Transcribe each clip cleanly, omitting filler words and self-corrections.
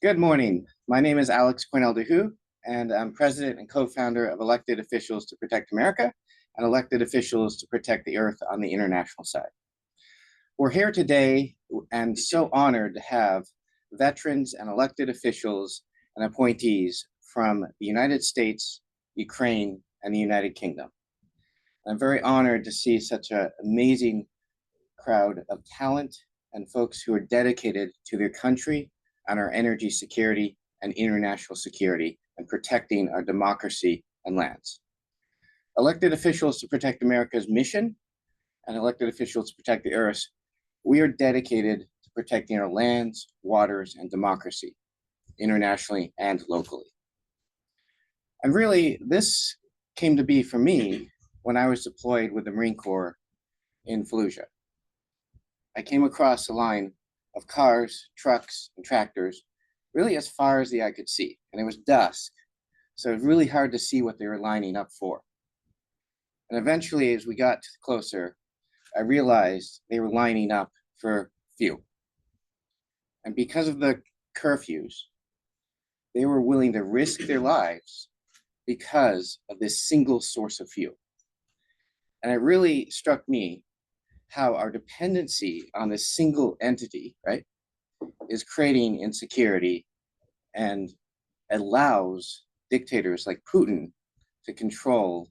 Good morning. My name is Alex Cornell de Houx, and I'm president and co-founder of Elected Officials to Protect America and Elected Officials to Protect the Earth on the international side. We're here today and so honored to have veterans and elected officials and appointees from the United States, Ukraine, and the United Kingdom. I'm very honored to see such an amazing crowd of talent and folks who are dedicated to their country and our energy security and international security and protecting our democracy and lands. Elected officials to protect America's mission and elected officials to protect the earth, we are dedicated to protecting our lands, waters, and democracy, internationally and locally. And really, this came to be for me when I was deployed with the Marine Corps in Fallujah. I came across a line of cars, trucks, and tractors, really as far as the eye could see. And it was dusk, so it was really hard to see what they were lining up for. And eventually, as we got closer, I realized they were lining up for fuel. And because of the curfews, they were willing to risk their lives because of this single source of fuel. And it really struck me how our dependency on this single entity, right, is creating insecurity and allows dictators like Putin to control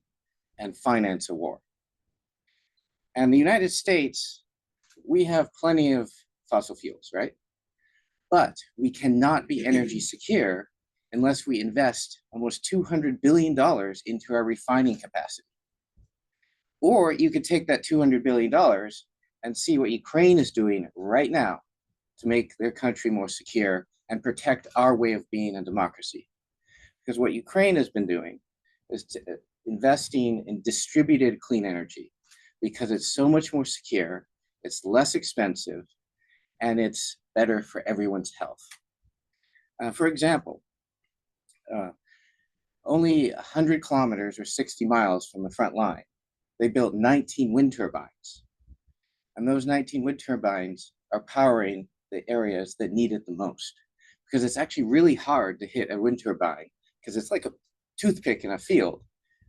and finance a war. And the United States, we have plenty of fossil fuels, right? But we cannot be energy secure unless we invest almost $200 billion into our refining capacity. Or you could take that $200 billion and see what Ukraine is doing right now to make their country more secure and protect our way of being a democracy. Because what Ukraine has been doing is investing in distributed clean energy because it's so much more secure, it's less expensive, and it's better for everyone's health. For example, only 100 kilometers or 60 miles from the front line, they built 19 wind turbines. And those 19 wind turbines are powering the areas that need it the most. Because it's actually really hard to hit a wind turbine because it's like a toothpick in a field.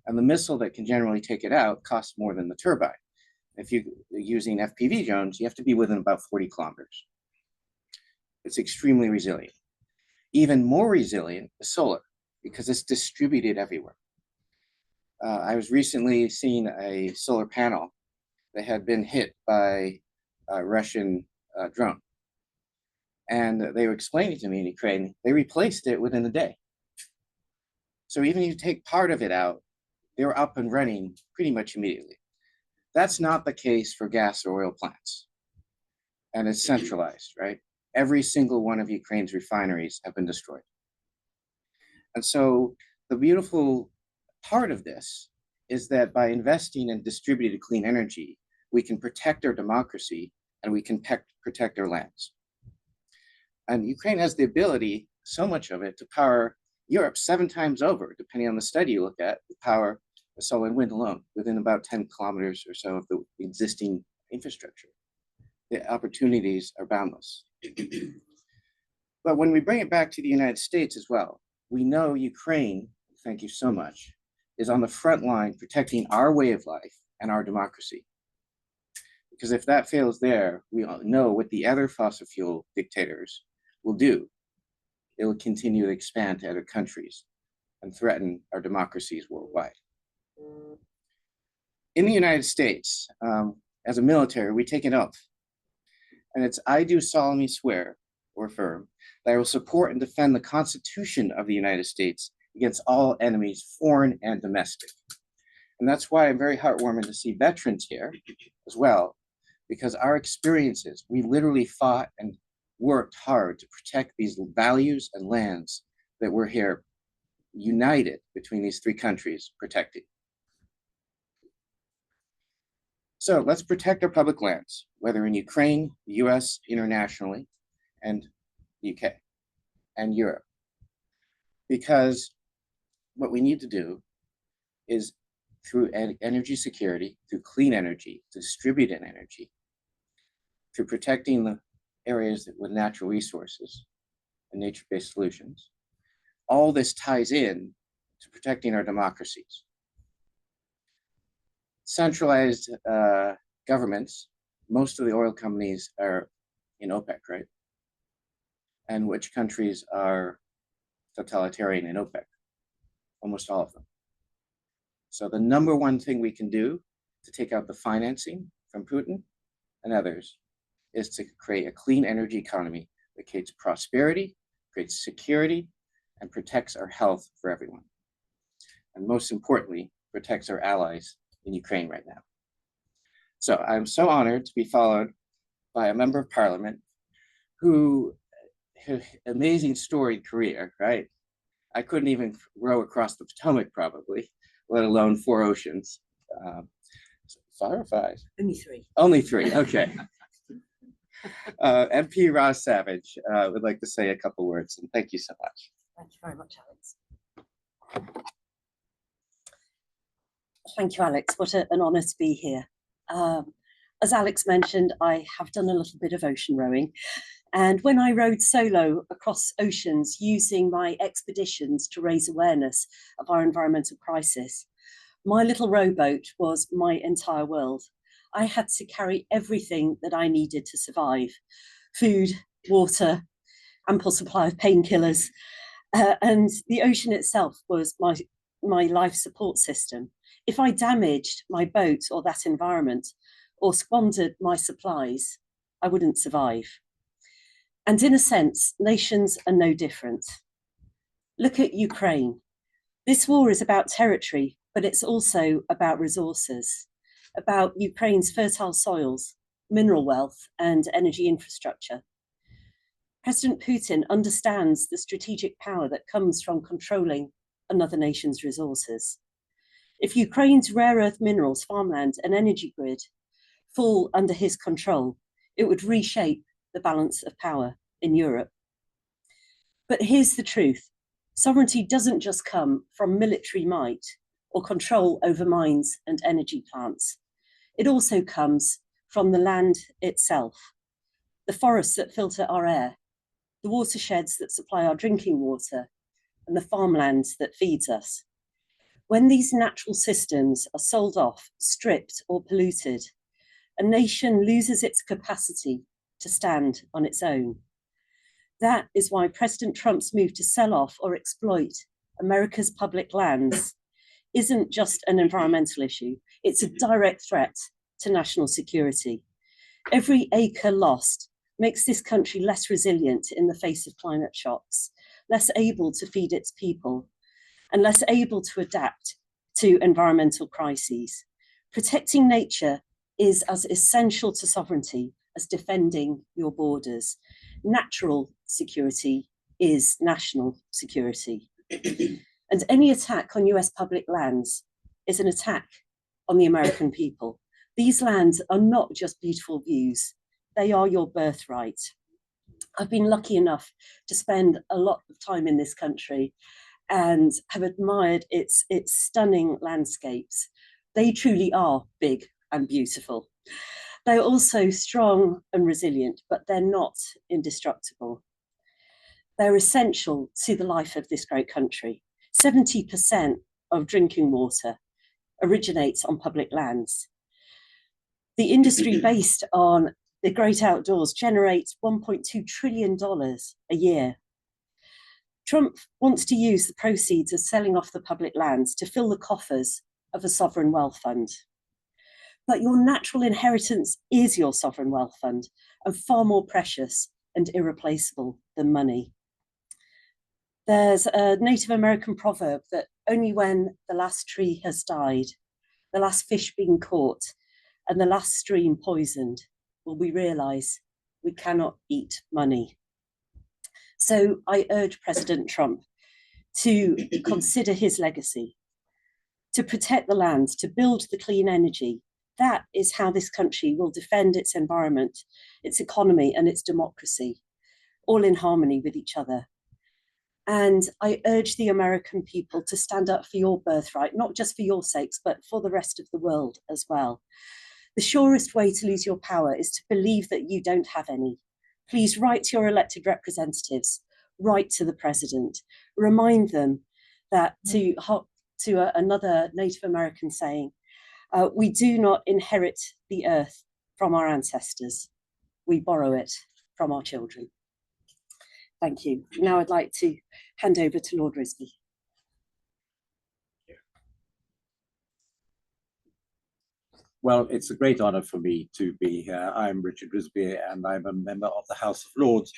And the missile that can generally take it out costs more than the turbine. If you're using FPV drones, you have to be within about 40 kilometers. It's extremely resilient. Even more resilient is solar because it's distributed everywhere. I was recently seeing a solar panel that had been hit by a Russian drone. And they were explaining to me in Ukraine, they replaced it within a day. So even if you take part of it out, they were up and running pretty much immediately. That's not the case for gas or oil plants. And it's centralized, right? Every single one of Ukraine's refineries have been destroyed. And so the beautiful part of this is that by investing in distributed clean energy, we can protect our democracy and we can protect our lands. And Ukraine has the ability, so much of it, to power Europe 7 times over, depending on the study you look at, to power the solar and wind alone, within about 10 kilometers or so of the existing infrastructure. The opportunities are boundless. But when we bring it back to the United States as well, we know Ukraine, thank you so much, is on the front line protecting our way of life and our democracy. Because if that fails there, we all know what the other fossil fuel dictators will do. It will continue to expand to other countries and threaten our democracies worldwide. In the United States, as a military, we take an oath. And it's, I do solemnly swear or affirm that I will support and defend the Constitution of the United States against all enemies, foreign and domestic. And that's why I'm very heartwarming to see veterans here as well, because our experiences, we literally fought and worked hard to protect these values and lands that we're here united between these 3 countries protecting. So let's protect our public lands, whether in Ukraine, the US, internationally, and the UK, and Europe. Because what we need to do is, through energy security, through clean energy, distributed energy, through protecting the areas with natural resources and nature-based solutions. All this ties in to protecting our democracies. Centralized governments, most of the oil companies are in OPEC, right? And which countries are totalitarian in OPEC? Almost all of them. So the number one thing we can do to take out the financing from Putin and others is to create a clean energy economy that creates prosperity, creates security, and protects our health for everyone. And most importantly, protects our allies in Ukraine right now. So I'm so honored to be followed by a member of parliament who had an amazing storied career, right? I couldn't even row across the Potomac probably, let alone 4 oceans. 5 or 5? Only 3. Only 3, okay. MP Ross Savage would like to say a couple words, and thank you so much. Thank you very much, Alex. Thank you, Alex. What an honour to be here. As Alex mentioned, I have done a little bit of ocean rowing. And when I rowed solo across oceans using my expeditions to raise awareness of our environmental crisis, my little rowboat was my entire world. I had to carry everything that I needed to survive: food, water, ample supply of painkillers, and the ocean itself was my life support system. If I damaged my boat or that environment or squandered my supplies, I wouldn't survive. And in a sense, nations are no different. Look at Ukraine. This war is about territory, but it's also about resources, about Ukraine's fertile soils, mineral wealth, and energy infrastructure. President Putin understands the strategic power that comes from controlling another nation's resources. If Ukraine's rare earth minerals, farmland, and energy grid fall under his control, it would reshape the balance of power in Europe. But here's the truth. Sovereignty doesn't just come from military might or control over mines and energy plants. It also comes from the land itself, the forests that filter our air, the watersheds that supply our drinking water, and the farmland that feeds us. When these natural systems are sold off, stripped, or polluted, a nation loses its capacity to stand on its own. That is why President Trump's move to sell off or exploit America's public lands isn't just an environmental issue, it's a direct threat to national security. Every acre lost makes this country less resilient in the face of climate shocks, less able to feed its people, and less able to adapt to environmental crises. Protecting nature is as essential to sovereignty as defending your borders. Natural security is national security. And any attack on US public lands is an attack on the American people. These lands are not just beautiful views, they are your birthright. I've been lucky enough to spend a lot of time in this country and have admired its stunning landscapes. They truly are big and beautiful. They're also strong and resilient, but they're not indestructible. They're essential to the life of this great country. 70% of drinking water originates on public lands. The industry based on the great outdoors generates $1.2 trillion a year. Trump wants to use the proceeds of selling off the public lands to fill the coffers of a sovereign wealth fund. But your natural inheritance is your sovereign wealth fund, and far more precious and irreplaceable than money. There's a Native American proverb that only when the last tree has died, the last fish being caught, and the last stream poisoned, will we realise we cannot eat money. So I urge President Trump to consider his legacy, to protect the land, to build the clean energy. That is how this country will defend its environment, its economy, and its democracy, all in harmony with each other. And I urge the American people to stand up for your birthright, not just for your sakes, but for the rest of the world as well. The surest way to lose your power is to believe that you don't have any. Please write to your elected representatives, write to the president, remind them that another Native American saying, we do not inherit the earth from our ancestors, we borrow it from our children. Thank you. Now I'd like to hand over to Lord Risby. Well, it's a great honor for me to be here. I'm Richard Risby and I'm a member of the House of Lords,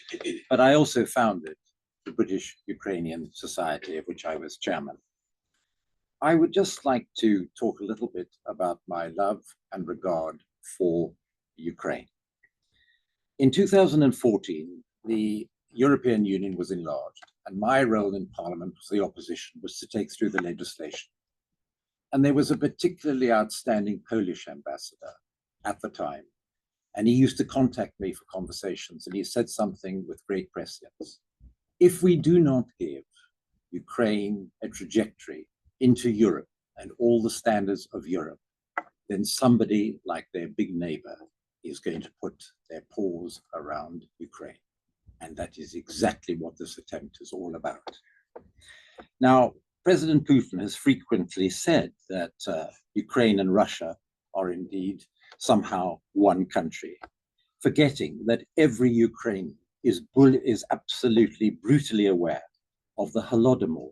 but I also founded the British Ukrainian Society, of which I was chairman. I would just like to talk a little bit about my love and regard for Ukraine. In 2014, the European Union was enlarged, and my role in Parliament was the opposition, was to take through the legislation. And there was a particularly outstanding Polish ambassador at the time, and he used to contact me for conversations, and he said something with great prescience. If we do not give Ukraine a trajectory into Europe and all the standards of Europe, then somebody like their big neighbor is going to put their paws around Ukraine. And that is exactly what this attempt is all about. Now, President Putin has frequently said that Ukraine and Russia are indeed somehow one country, forgetting that every Ukrainian is absolutely brutally aware of the Holodomor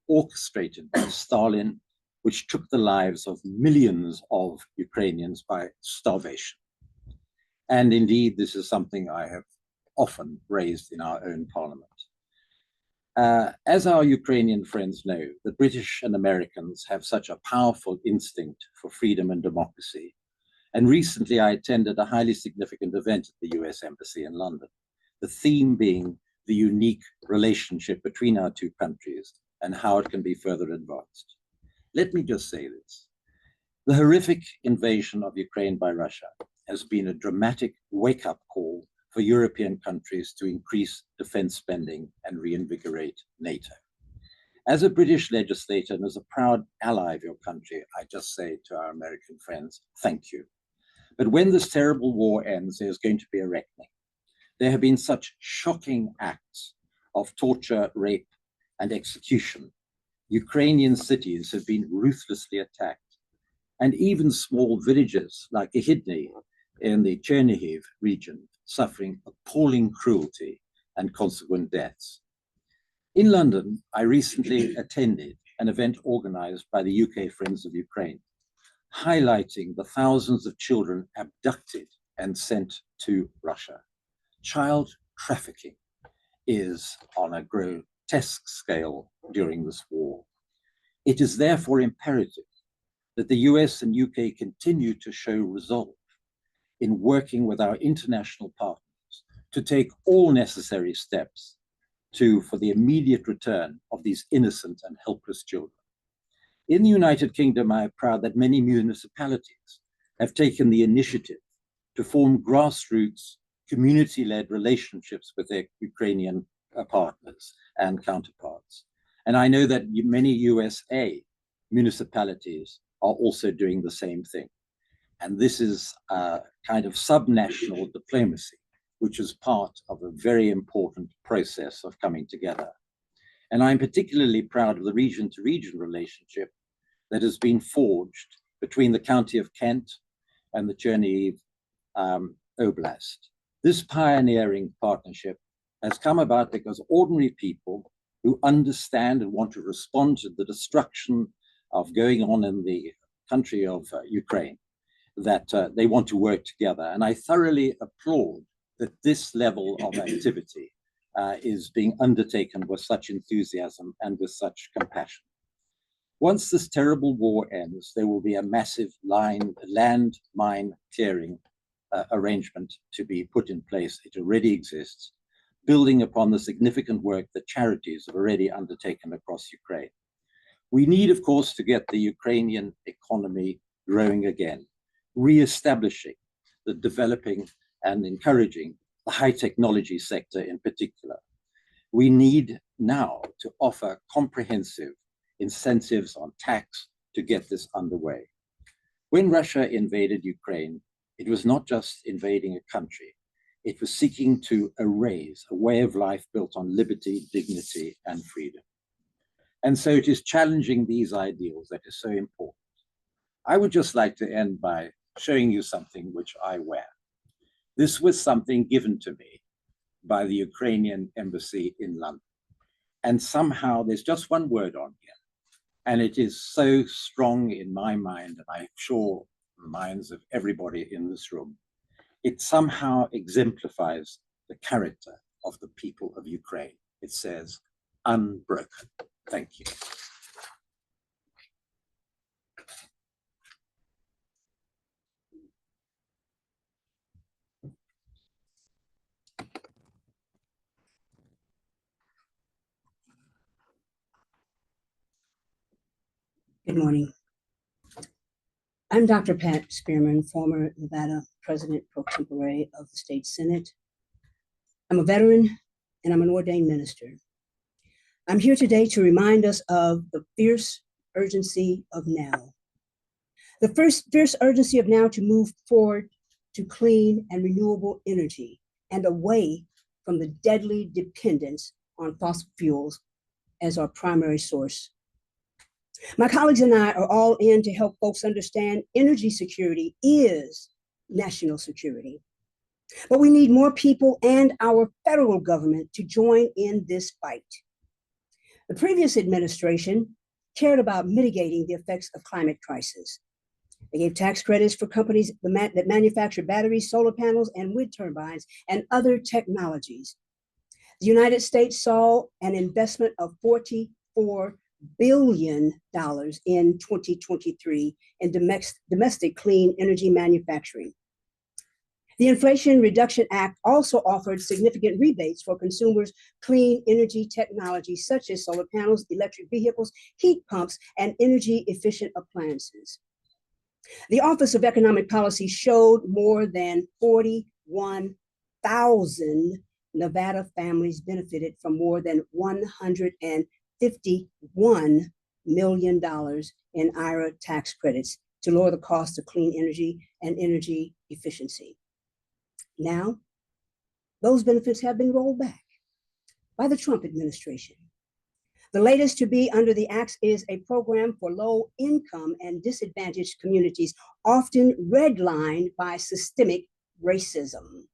orchestrated by Stalin, which took the lives of millions of Ukrainians by starvation. And indeed, this is something I have often raised in our own parliament. As our Ukrainian friends know, the British and Americans have such a powerful instinct for freedom and democracy. And recently I attended a highly significant event at the US Embassy in London, the theme being the unique relationship between our two countries and how it can be further advanced. Let me just say this. The horrific invasion of Ukraine by Russia has been a dramatic wake-up call for European countries to increase defense spending and reinvigorate NATO. As a British legislator and as a proud ally of your country, I just say to our American friends, thank you. But when this terrible war ends, there's going to be a reckoning. There have been such shocking acts of torture, rape, and execution. Ukrainian cities have been ruthlessly attacked, and even small villages like Iryna in the Chermihiv region suffering appalling cruelty and consequent deaths. In London, I recently attended an event organized by the UK Friends of Ukraine, highlighting the thousands of children abducted and sent to Russia. Child trafficking is on a grotesque scale during this war. It is therefore imperative that the US and UK continue to show resolve in working with our international partners to take all necessary steps for the immediate return of these innocent and helpless children. In the United Kingdom, I am proud that many municipalities have taken the initiative to form grassroots, community-led relationships with their Ukrainian partners and counterparts. And I know that many USA municipalities are also doing the same thing. And this is a kind of subnational diplomacy, which is part of a very important process of coming together. And I'm particularly proud of the region-to-region relationship that has been forged between the County of Kent and the Chermihiv Oblast. This pioneering partnership has come about because ordinary people who understand and want to respond to the destruction of going on in the country of Ukraine, that they want to work together. And I thoroughly applaud that this level of activity is being undertaken with such enthusiasm and with such compassion. Once this terrible war ends, there will be a massive land mine clearing arrangement to be put in place. It already exists, building upon the significant work that charities have already undertaken across Ukraine. We need, of course, to get the Ukrainian economy growing again, re-establishing the developing and encouraging the high technology sector in particular. We need now to offer comprehensive incentives on tax to get this underway. When Russia invaded Ukraine, It was not just invading a country. It was seeking to erase a way of life built on liberty, dignity, and freedom. And so it is challenging these ideals that is so important. I would just like to end by showing you something which I wear. This was something given to me by the Ukrainian embassy in London. And somehow there's just one word on here. And it is so strong in my mind, and I'm sure the minds of everybody in this room. It somehow exemplifies the character of the people of Ukraine. It says, unbroken. Thank you. Good morning. I'm Dr. Pat Spearman, former Nevada President Pro-Tempore of the State Senate. I'm a veteran and I'm an ordained minister. I'm here today to remind us of the fierce urgency of now. The fierce urgency of now to move forward to clean and renewable energy and away from the deadly dependence on fossil fuels as our primary source. My colleagues and I are all in to help folks understand energy security is national security. But we need more people and our federal government to join in this fight. The previous administration cared about mitigating the effects of climate crisis. They gave tax credits for companies that manufacture batteries, solar panels, and wind turbines, and other technologies. The United States saw an investment of $44 billion in 2023 in domestic clean energy manufacturing. The Inflation Reduction Act also offered significant rebates for consumers' clean energy technology, such as solar panels, electric vehicles, heat pumps, and energy-efficient appliances. The Office of Economic Policy showed more than 41,000 Nevada families benefited from more than $151 million in IRA tax credits to lower the cost of clean energy and energy efficiency. Now, those benefits have been rolled back by the Trump administration. The latest to be under the axe is a program for low income and disadvantaged communities, often redlined by systemic racism.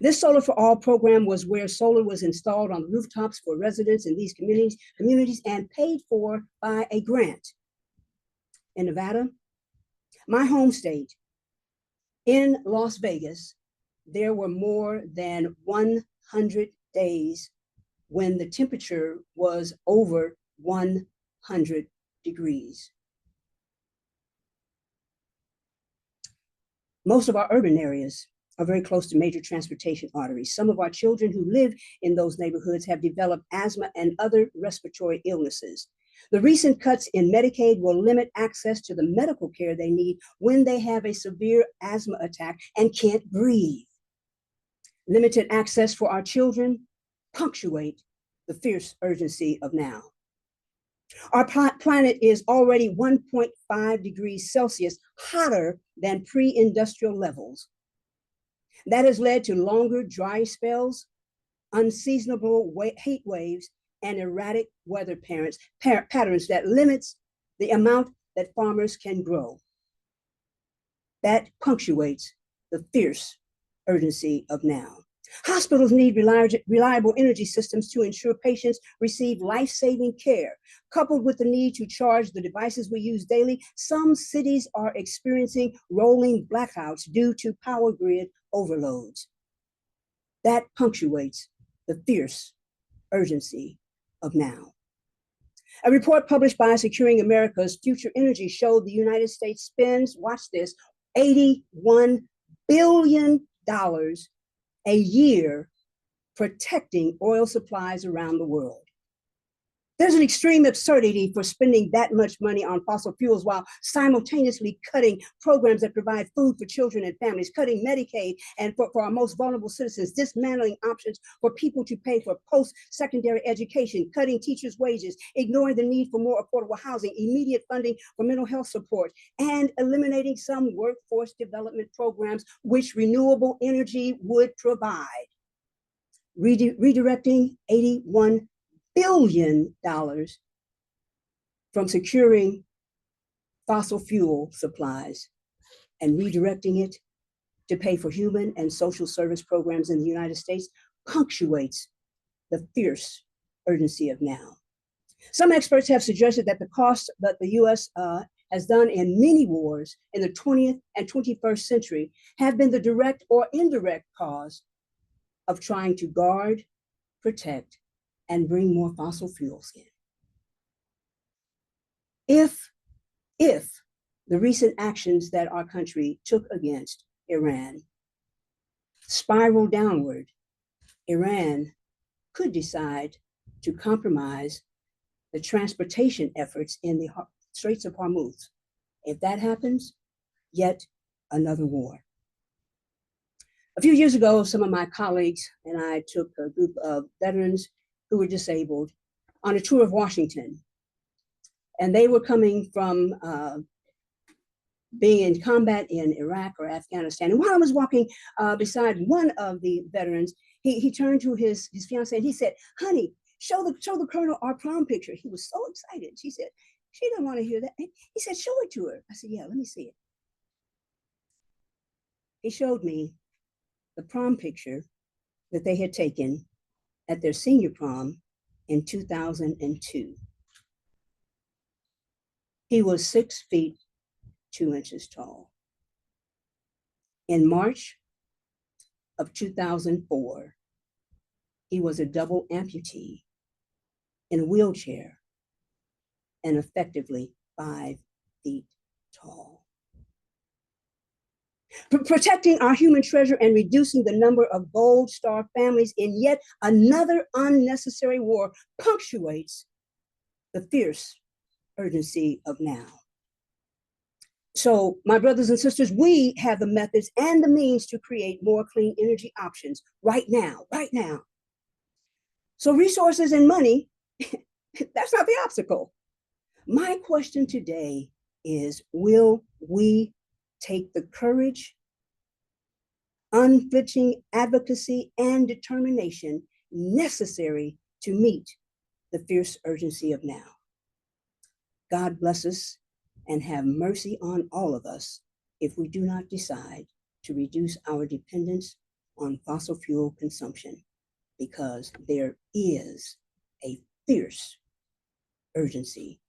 This Solar for All program was where solar was installed on rooftops for residents in these communities and paid for by a grant. In Nevada, my home state, in Las Vegas, there were more than 100 days when the temperature was over 100 degrees. Most of our urban areas are very close to major transportation arteries. Some of our children who live in those neighborhoods have developed asthma and other respiratory illnesses. The recent cuts in Medicaid will limit access to the medical care they need when they have a severe asthma attack and can't breathe. Limited access for our children punctuate the fierce urgency of now. Our planet is already 1.5 degrees Celsius hotter than pre-industrial levels. That has led to longer dry spells, unseasonable heat waves, and erratic weather patterns that limits the amount that farmers can grow. That punctuates the fierce urgency of now. Hospitals need reliable energy systems to ensure patients receive life-saving care. Coupled with the need to charge the devices we use daily, some cities are experiencing rolling blackouts due to power grid overloads. That punctuates the fierce urgency of now. A report published by Securing America's Future Energy showed the United States spends, watch this, $81 billion a year protecting oil supplies around the world. There's an extreme absurdity for spending that much money on fossil fuels while simultaneously cutting programs that provide food for children and families, cutting Medicaid and for our most vulnerable citizens, dismantling options for people to pay for post-secondary education, cutting teachers' wages, ignoring the need for more affordable housing, immediate funding for mental health support, and eliminating some workforce development programs which renewable energy would provide. Redirecting $81 billion from securing fossil fuel supplies and redirecting it to pay for human and social service programs in the United States punctuates the fierce urgency of now. Some experts have suggested that the cost that the US has done in many wars in the 20th and 21st century have been the direct or indirect cause of trying to guard, protect, and bring more fossil fuels in. If the recent actions that our country took against Iran spiral downward, Iran could decide to compromise the transportation efforts in the Straits of Hormuz. If that happens, yet another war. A few years ago, some of my colleagues and I took a group of veterans who were disabled on a tour of Washington. And they were coming from being in combat in Iraq or Afghanistan. And while I was walking beside one of the veterans, he turned to his fiancée and he said, "Honey, show the colonel our prom picture." He was so excited. She said, "She didn't want to hear that." He said, "Show it to her." I said, "Yeah, let me see it." He showed me the prom picture that they had taken at their senior prom in 2002. He was 6 feet 2 inches tall. In March of 2004, he was a double amputee in a wheelchair and effectively 5 feet tall. Protecting our human treasure and reducing the number of Gold Star families in yet another unnecessary war punctuates the fierce urgency of now. So, my brothers and sisters, we have the methods and the means to create more clean energy options right now. So resources and money, that's not the obstacle. My question today is, will we take the courage, unflinching advocacy, and determination necessary to meet the fierce urgency of now? God bless us and have mercy on all of us if we do not decide to reduce our dependence on fossil fuel consumption, because there is a fierce urgency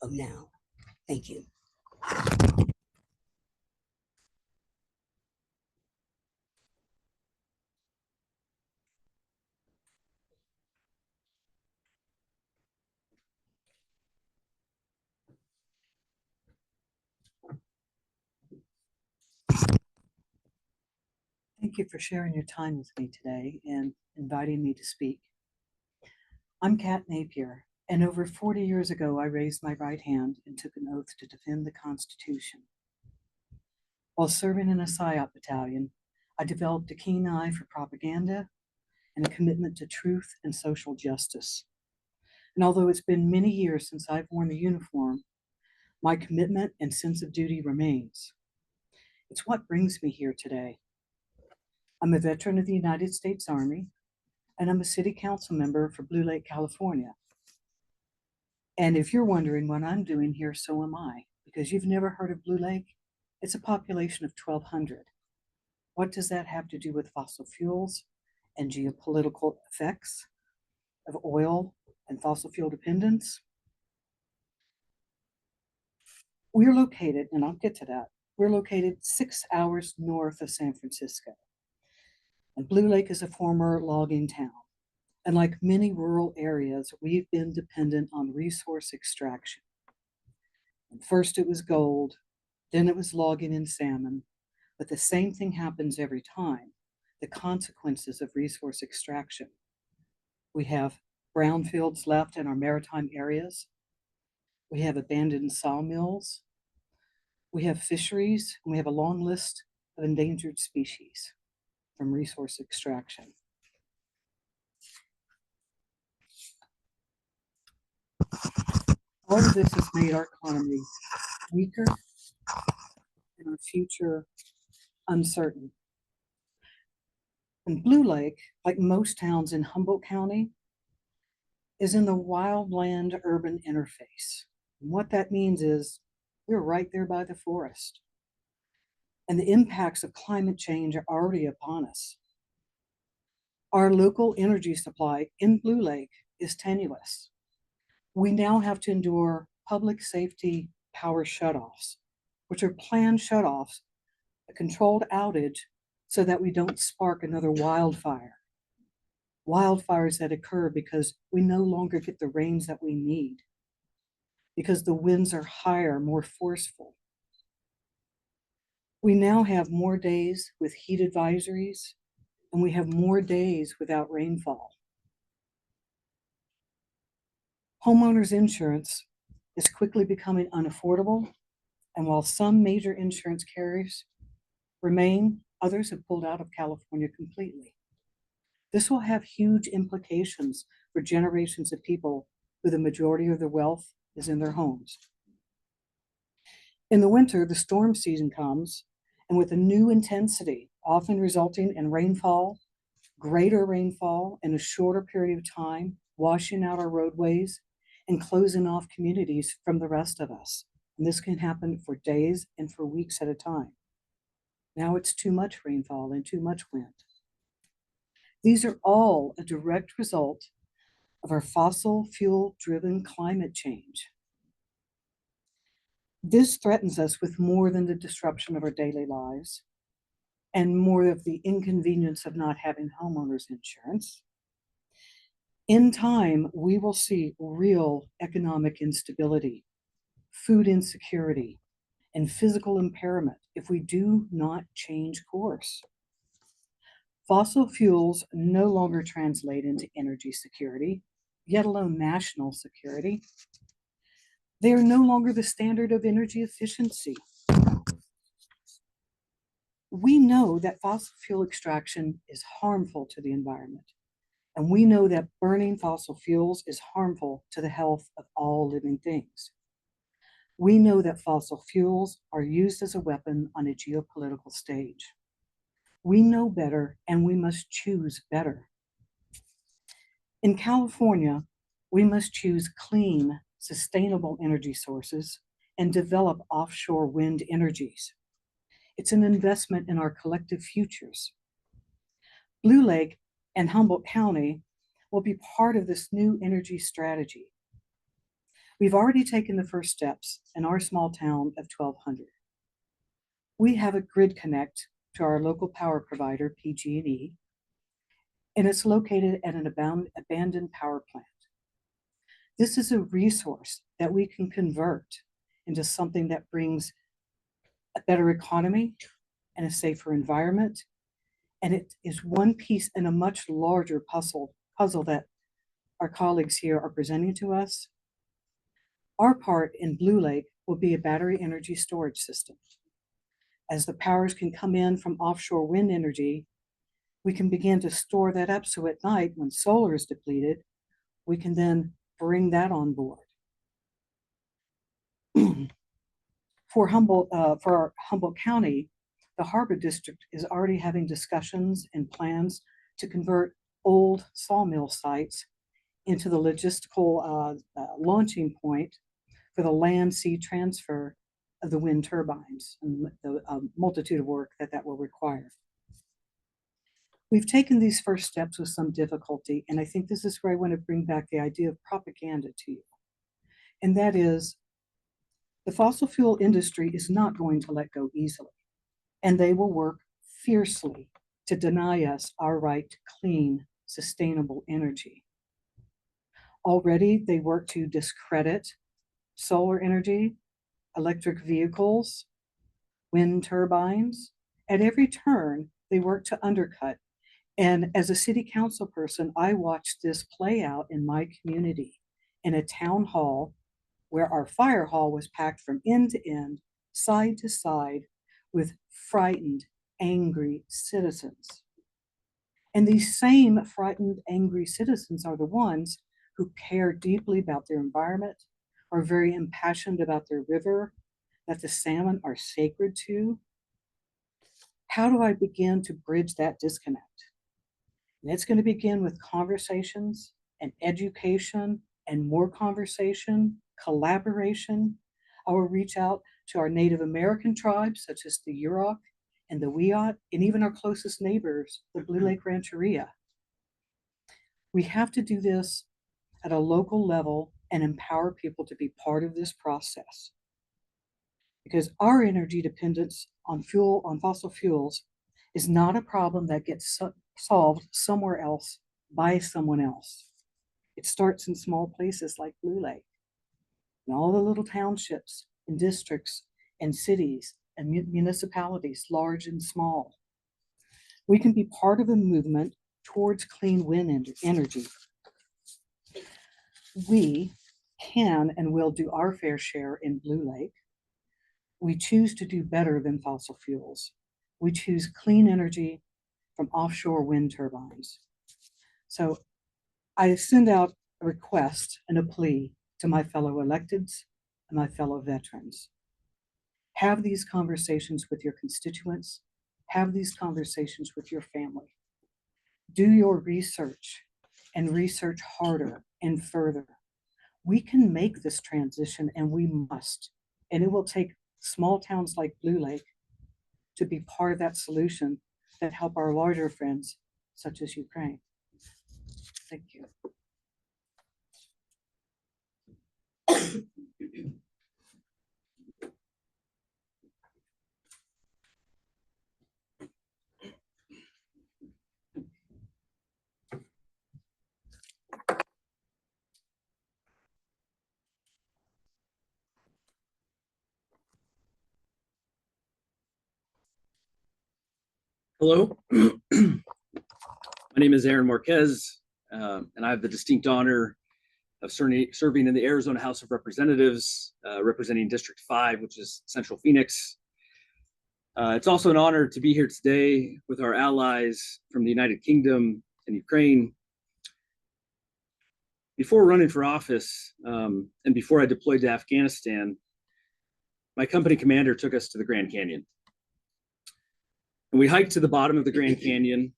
of now. Thank you. Thank you for sharing your time with me today and inviting me to speak. I'm Kat Napier, and over 40 years ago, I raised my right hand and took an oath to defend the Constitution. While serving in a PSYOP battalion, I developed a keen eye for propaganda and a commitment to truth and social justice. And although it's been many years since I've worn the uniform, my commitment and sense of duty remains. It's what brings me here today. I'm a veteran of the United States Army, and I'm a city council member for Blue Lake, California. And if you're wondering what I'm doing here, so am I, because you've never heard of Blue Lake. It's a population of 1,200. What does that have to do with fossil fuels and geopolitical effects of oil and fossil fuel dependence? We're located, and I'll get to that, we're located 6 hours north of San Francisco. And Blue Lake is a former logging town. And like many rural areas, we've been dependent on resource extraction. And first it was gold, then it was logging and salmon. But the same thing happens every time, the consequences of resource extraction. We have brownfields left in our maritime areas. We have abandoned sawmills. We have fisheries, and we have a long list of endangered species from resource extraction. All of this has made our economy weaker and our future uncertain. And Blue Lake, like most towns in Humboldt County, is in the wildland-urban interface. And what that means is we're right there by the forest. And the impacts of climate change are already upon us. Our local energy supply in Blue Lake is tenuous. We now have to endure public safety power shutoffs, which are planned shutoffs, a controlled outage so that we don't spark another wildfire. Wildfires that occur because we no longer get the rains that we need, because the winds are higher, more forceful. We now have more days with heat advisories, and we have more days without rainfall. Homeowners insurance is quickly becoming unaffordable, and while some major insurance carriers remain, others have pulled out of California completely. This will have huge implications for generations of people who the majority of their wealth is in their homes. In the winter, the storm season comes, and with a new intensity, often resulting in rainfall, greater rainfall in a shorter period of time, washing out our roadways and closing off communities from the rest of us. And this can happen for days and for weeks at a time. Now it's too much rainfall and too much wind. These are all a direct result of our fossil fuel-driven climate change. This threatens us with more than the disruption of our daily lives and more of the inconvenience of not having homeowners insurance. In time, we will see real economic instability, food insecurity, and physical impairment if we do not change course. Fossil fuels no longer translate into energy security, yet alone national security. They are no longer the standard of energy efficiency. We know that fossil fuel extraction is harmful to the environment, and we know that burning fossil fuels is harmful to the health of all living things. We know that fossil fuels are used as a weapon on a geopolitical stage. We know better, and we must choose better. In California, we must choose clean, sustainable energy sources and develop offshore wind energies. It's an investment in our collective futures. Blue Lake and Humboldt County will be part of this new energy strategy. We've already taken the first steps in our small town of 1,200. We have a grid connect to our local power provider, PG&E, and it's located at an abandoned power plant. This is a resource that we can convert into something that brings a better economy and a safer environment. And it is one piece in a much larger puzzle that our colleagues here are presenting to us. Our part in Blue Lake will be a battery energy storage system. As the powers can come in from offshore wind energy, we can begin to store that up so at night when solar is depleted, we can then bring that on board. For our Humboldt County, the Harbor District is already having discussions and plans to convert old sawmill sites into the logistical launching point for the land-sea transfer of the wind turbines and the multitude of work that will require. We've taken these first steps with some difficulty, and I think this is where I want to bring back the idea of propaganda to you. And that is, the fossil fuel industry is not going to let go easily, and they will work fiercely to deny us our right to clean, sustainable energy. Already, they work to discredit solar energy, electric vehicles, wind turbines. At every turn, they work to undercut And as a city council person, I watched this play out in my community in a town hall where our fire hall was packed from end to end, side to side, with frightened, angry citizens. And these same frightened, angry citizens are the ones who care deeply about their environment, are very impassioned about their river, that the salmon are sacred to. How do I begin to bridge that disconnect? And it's going to begin with conversations and education and more conversation, collaboration. I will reach out to our Native American tribes, such as the Yurok and the Wiyot, and even our closest neighbors, the Blue Lake Rancheria. We have to do this at a local level and empower people to be part of this process. Because our energy dependence on fossil fuels is not a problem that gets solved somewhere else by someone else. It starts in small places like Blue Lake, and all the little townships and districts and cities and municipalities, large and small. We can be part of a movement towards clean wind energy. We can and will do our fair share in Blue Lake. We choose to do better than fossil fuels. We choose clean energy from offshore wind turbines. So I send out a request and a plea to my fellow electeds and my fellow veterans. Have these conversations with your constituents. Have these conversations with your family. Do your research and research harder and further. We can make this transition, and we must. And it will take small towns like Blue Lake to be part of that solution that help our larger friends, such as Ukraine. Thank you. Hello, my name is Márquez, and I have the distinct honor of serving in the Arizona House of Representatives, representing District 5, which is Central Phoenix. It's also an honor to be here today with our allies from the United Kingdom and Ukraine. Before running for office, and before I deployed to Afghanistan, my company commander took us to the Grand Canyon. And we hiked to the bottom of the Grand Canyon,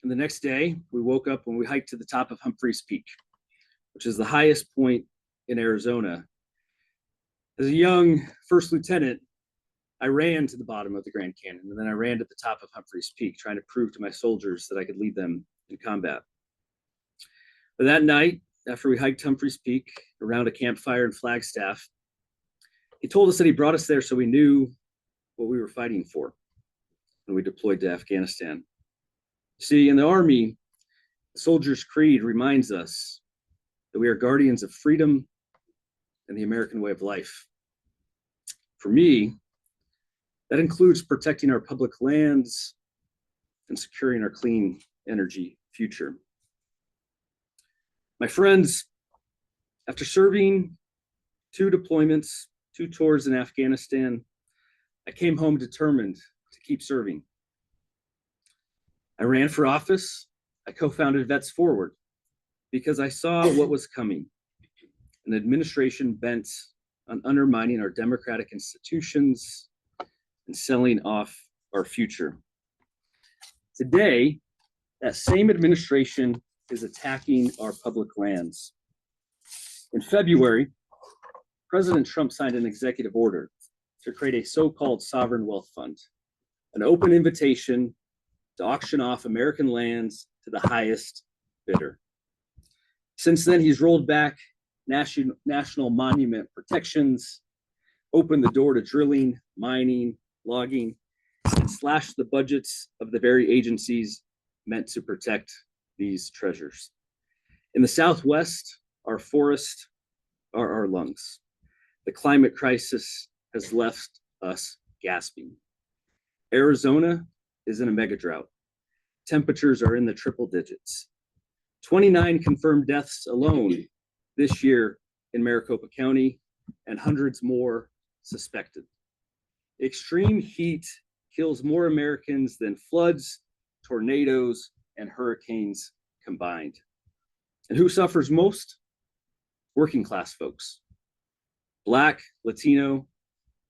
and the next day we woke up and we hiked to the top of Humphreys Peak, which is the highest point in Arizona. As a young first lieutenant, I ran to the bottom of the Grand Canyon, and then I ran to the top of Humphreys Peak, trying to prove to my soldiers that I could lead them in combat. But that night, after we hiked Humphreys Peak around a campfire in Flagstaff, he told us that he brought us there so we knew what we were fighting for when we deployed to Afghanistan. See, in the Army, the soldier's creed reminds us that we are guardians of freedom and the American way of life. For me, that includes protecting our public lands and securing our clean energy future. My friends, after serving 2 deployments, 2 tours in Afghanistan, I came home determined to keep serving. I ran for office. I co-founded Vets Forward because I saw what was coming, an administration bent on undermining our democratic institutions and selling off our future. Today, that same administration is attacking our public lands. In February, President Trump signed an executive order to create a so-called sovereign wealth fund, an open invitation to auction off American lands to the highest bidder. Since then, he's rolled back national monument protections, opened the door to drilling, mining, logging, and slashed the budgets of the very agencies meant to protect these treasures. In the Southwest, our forests are our lungs. The climate crisis has left us gasping. Arizona is in a mega drought. Temperatures are in the triple digits. 29 confirmed deaths alone this year in Maricopa County, and hundreds more suspected. Extreme heat kills more Americans than floods, tornadoes, and hurricanes combined. And who suffers most? Working class folks, Black, Latino,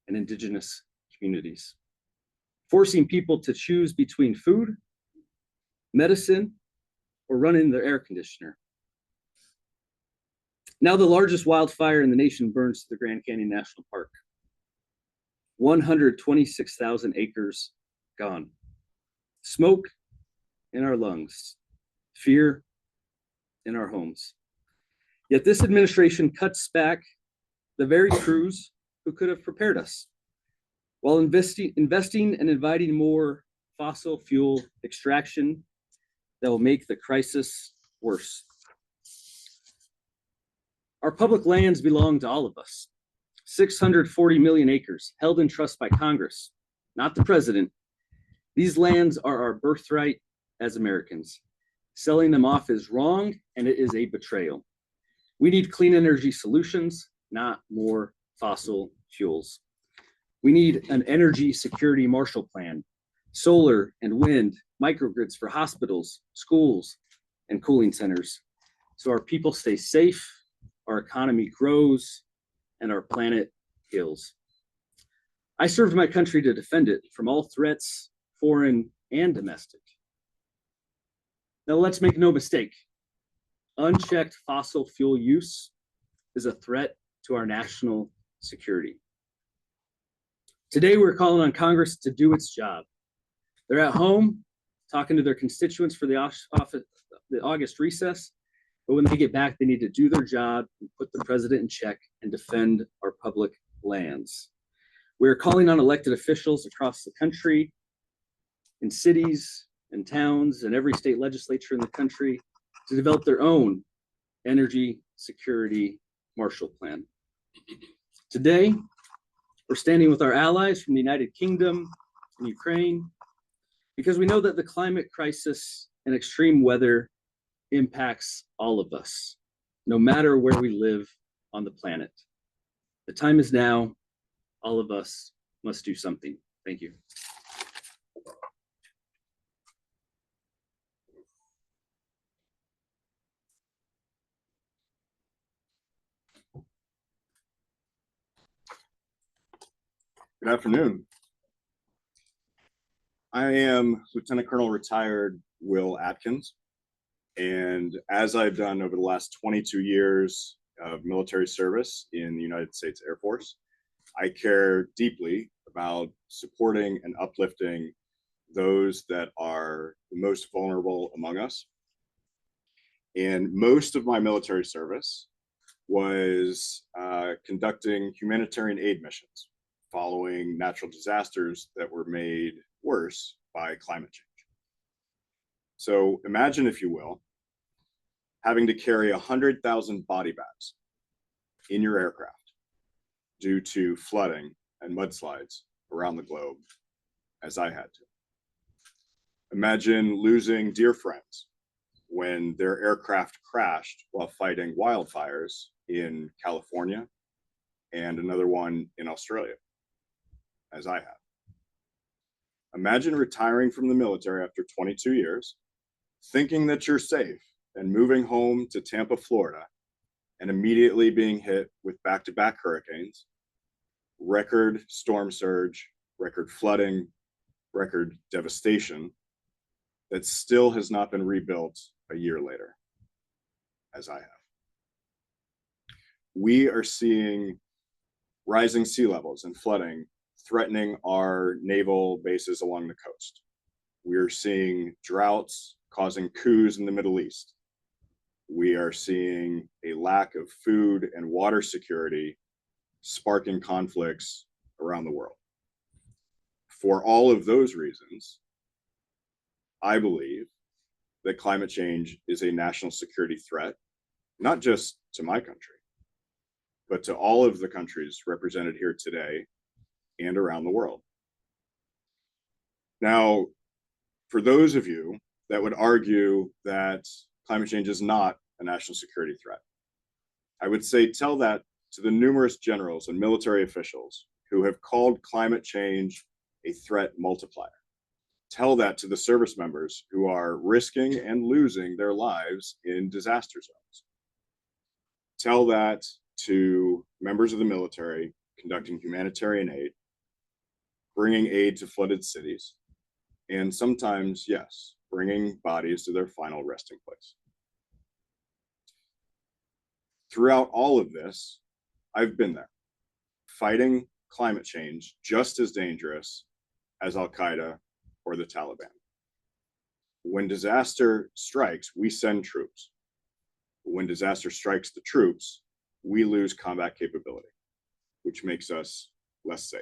and Indigenous communities, forcing people to choose between food, medicine, or running their air conditioner. Now the largest wildfire in the nation burns to the Grand Canyon National Park. 126,000 acres gone. Smoke in our lungs, fear in our homes. Yet this administration cuts back the very crews who could have prepared us, while investing and inviting more fossil fuel extraction that will make the crisis worse. Our public lands belong to all of us. 640 million acres held in trust by Congress, not the president. These lands are our birthright as Americans. Selling them off is wrong, and it is a betrayal. We need clean energy solutions, not more fossil fuels. We need an energy security Marshall Plan, solar and wind, microgrids for hospitals, schools, and cooling centers, so our people stay safe, our economy grows, and our planet heals. I served my country to defend it from all threats, foreign and domestic. Now let's make no mistake, unchecked fossil fuel use is a threat to our national security. Today, we're calling on Congress to do its job. They're at home talking to their constituents for the August recess, but when they get back, they need to do their job and put the president in check and defend our public lands. We're calling on elected officials across the country, in cities and towns and every state legislature in the country to develop their own energy security Marshall Plan. Today, we're standing with our allies from the United Kingdom and Ukraine because we know that the climate crisis and extreme weather impacts all of us, no matter where we live on the planet. The time is now. All of us must do something. Thank you. Good afternoon. I am Lieutenant Colonel retired Will Atkins, and as I've done over the last 22 years of military service in the United States Air Force, I care deeply about supporting and uplifting those that are the most vulnerable among us. And most of my military service was conducting humanitarian aid missions following natural disasters that were made worse by climate change. So imagine, if you will, having to carry 100,000 body bags in your aircraft due to flooding and mudslides around the globe, as I had to. Imagine losing dear friends when their aircraft crashed while fighting wildfires in California and another one in Australia, as I have. Imagine retiring from the military after 22 years, thinking that you're safe and moving home to Tampa, Florida, and immediately being hit with back-to-back hurricanes, record storm surge, record flooding, record devastation that still has not been rebuilt a year later, as I have. We are seeing rising sea levels and flooding threatening our naval bases along the coast. We are seeing droughts causing coups in the Middle East. We are seeing a lack of food and water security sparking conflicts around the world. For all of those reasons, I believe that climate change is a national security threat, not just to my country, but to all of the countries represented here today and around the world. Now, for those of you that would argue that climate change is not a national security threat. I would say tell that to the numerous generals and military officials who have called climate change a threat multiplier. Tell that to the service members who are risking and losing their lives in disaster zones. Tell that to members of the military conducting humanitarian aid, bringing aid to flooded cities, and sometimes, yes, bringing bodies to their final resting place. Throughout all of this, I've been there, fighting climate change just as dangerous as Al-Qaeda or the Taliban. When disaster strikes, we send troops. When disaster strikes the troops, we lose combat capability, which makes us less safe.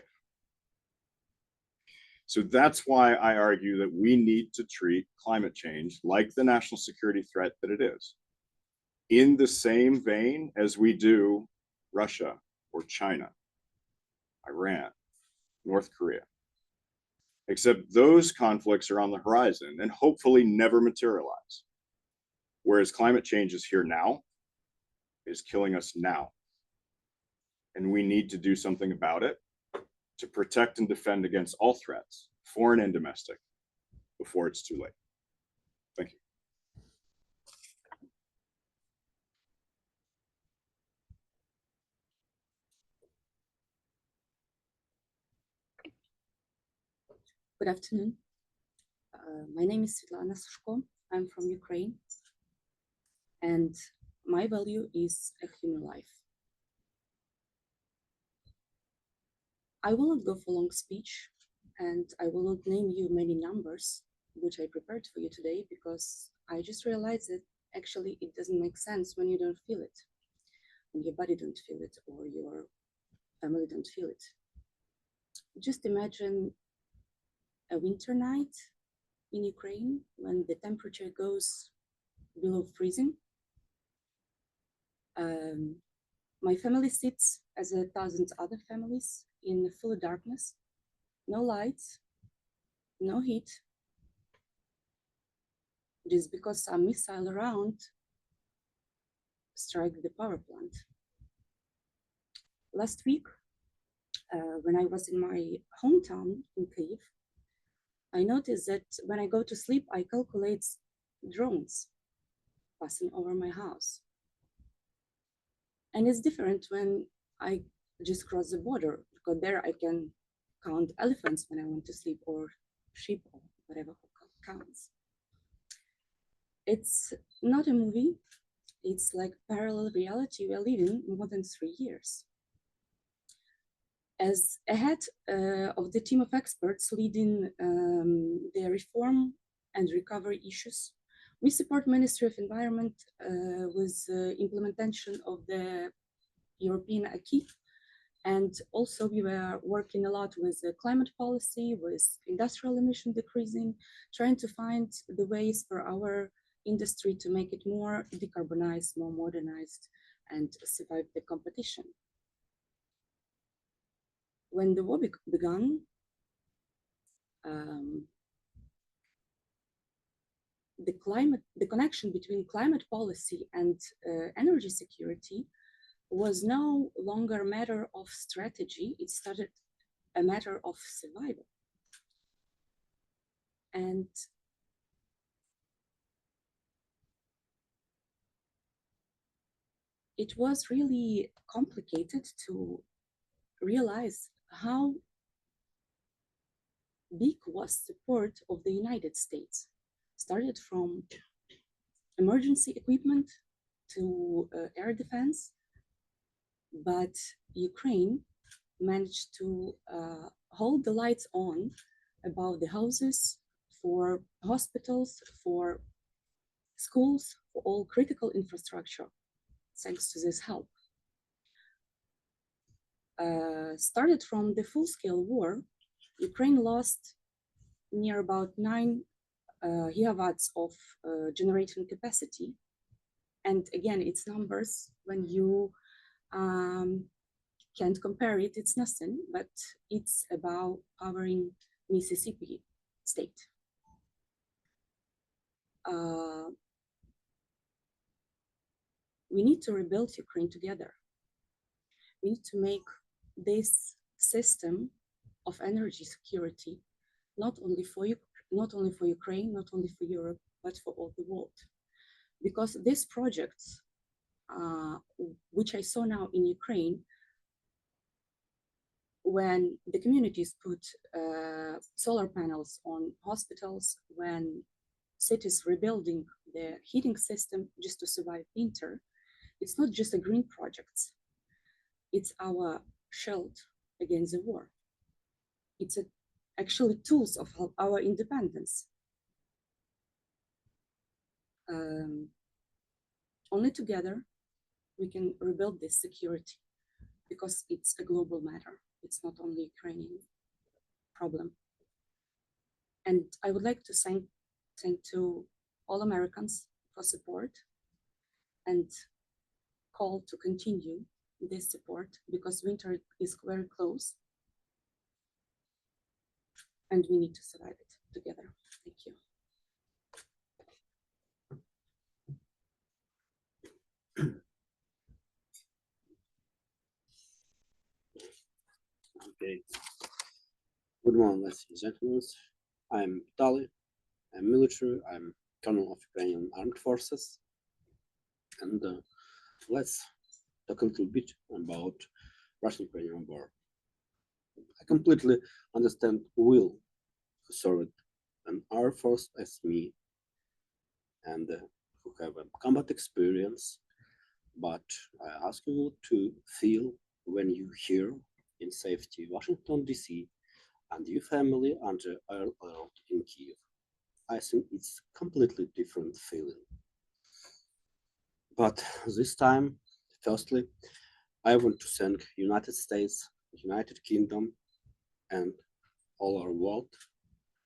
So that's why I argue that we need to treat climate change like the national security threat that it is, in the same vein as we do Russia or China, Iran, North Korea. Except those conflicts are on the horizon and hopefully never materialize. Whereas climate change is here now, is killing us now. And we need to do something about it to protect and defend against all threats, foreign and domestic, before it's too late. Thank you. Good afternoon. My name is Svitlana Sushko. I'm from Ukraine. And my value is a human life. I will not go for a long speech, and I will not name you many numbers, which I prepared for you today, because I just realized that actually it doesn't make sense when you don't feel it, when your body don't feel it, or your family don't feel it. Just imagine a winter night in Ukraine when the temperature goes below freezing. My family sits as 1,000 other families in full darkness, no lights, no heat, just because some missile around strike the power plant. Last week, when I was in my hometown in Kyiv, I noticed that when I go to sleep, I calculate drones passing over my house. And it's different when I just cross the border, because there I can count elephants when I want to sleep, or sheep, or whatever counts. It's not a movie. It's like parallel reality we are living more than 3 years. As a head of the team of experts leading the reform and recovery issues, we support Ministry of Environment with implementation of the European acquis, and also we were working a lot with climate policy, with industrial emission decreasing, trying to find the ways for our industry to make it more decarbonized, more modernized, and survive the competition. When the war began, the connection between climate policy and energy security was no longer a matter of strategy. It started a matter of survival. And it was really complicated to realize how big was support of the United States. Started from emergency equipment to air defense, but Ukraine managed to hold the lights on above the houses, for hospitals, for schools, for all critical infrastructure, thanks to this help. Started from the full-scale war, Ukraine lost near about 9 gigawatts of generating capacity. And again, it's numbers. When you can't compare it, it's nothing, but it's about powering Mississippi state. we need to rebuild Ukraine together. We need to make this system of energy security not only for Ukraine, not only for Europe, but for all the world. Because these projects, which I saw now in Ukraine, when the communities put solar panels on hospitals, when cities rebuilding their heating system just to survive winter, it's not just a green projects. It's our shield against the war. It's actually tools of our independence. Only together we can rebuild this security, because it's a global matter. It's not only Ukrainian problem. And I would like to thank to all Americans for support and call to continue this support, because winter is very close and we need to survive it together. Thank you. Okay. Good morning, ladies and gentlemen. I'm Vitaly. I'm military. I'm Colonel of Ukrainian Armed Forces. And let's talk a little bit about Russian-Ukrainian war. I completely understand Will, who served an Air Force as me, and who have a combat experience. But I ask you to feel when you hear in safety Washington, D.C., and your family under air alert in Kiev. I think it's completely different feeling. But this time, firstly, I want to thank United States, United Kingdom, and all our world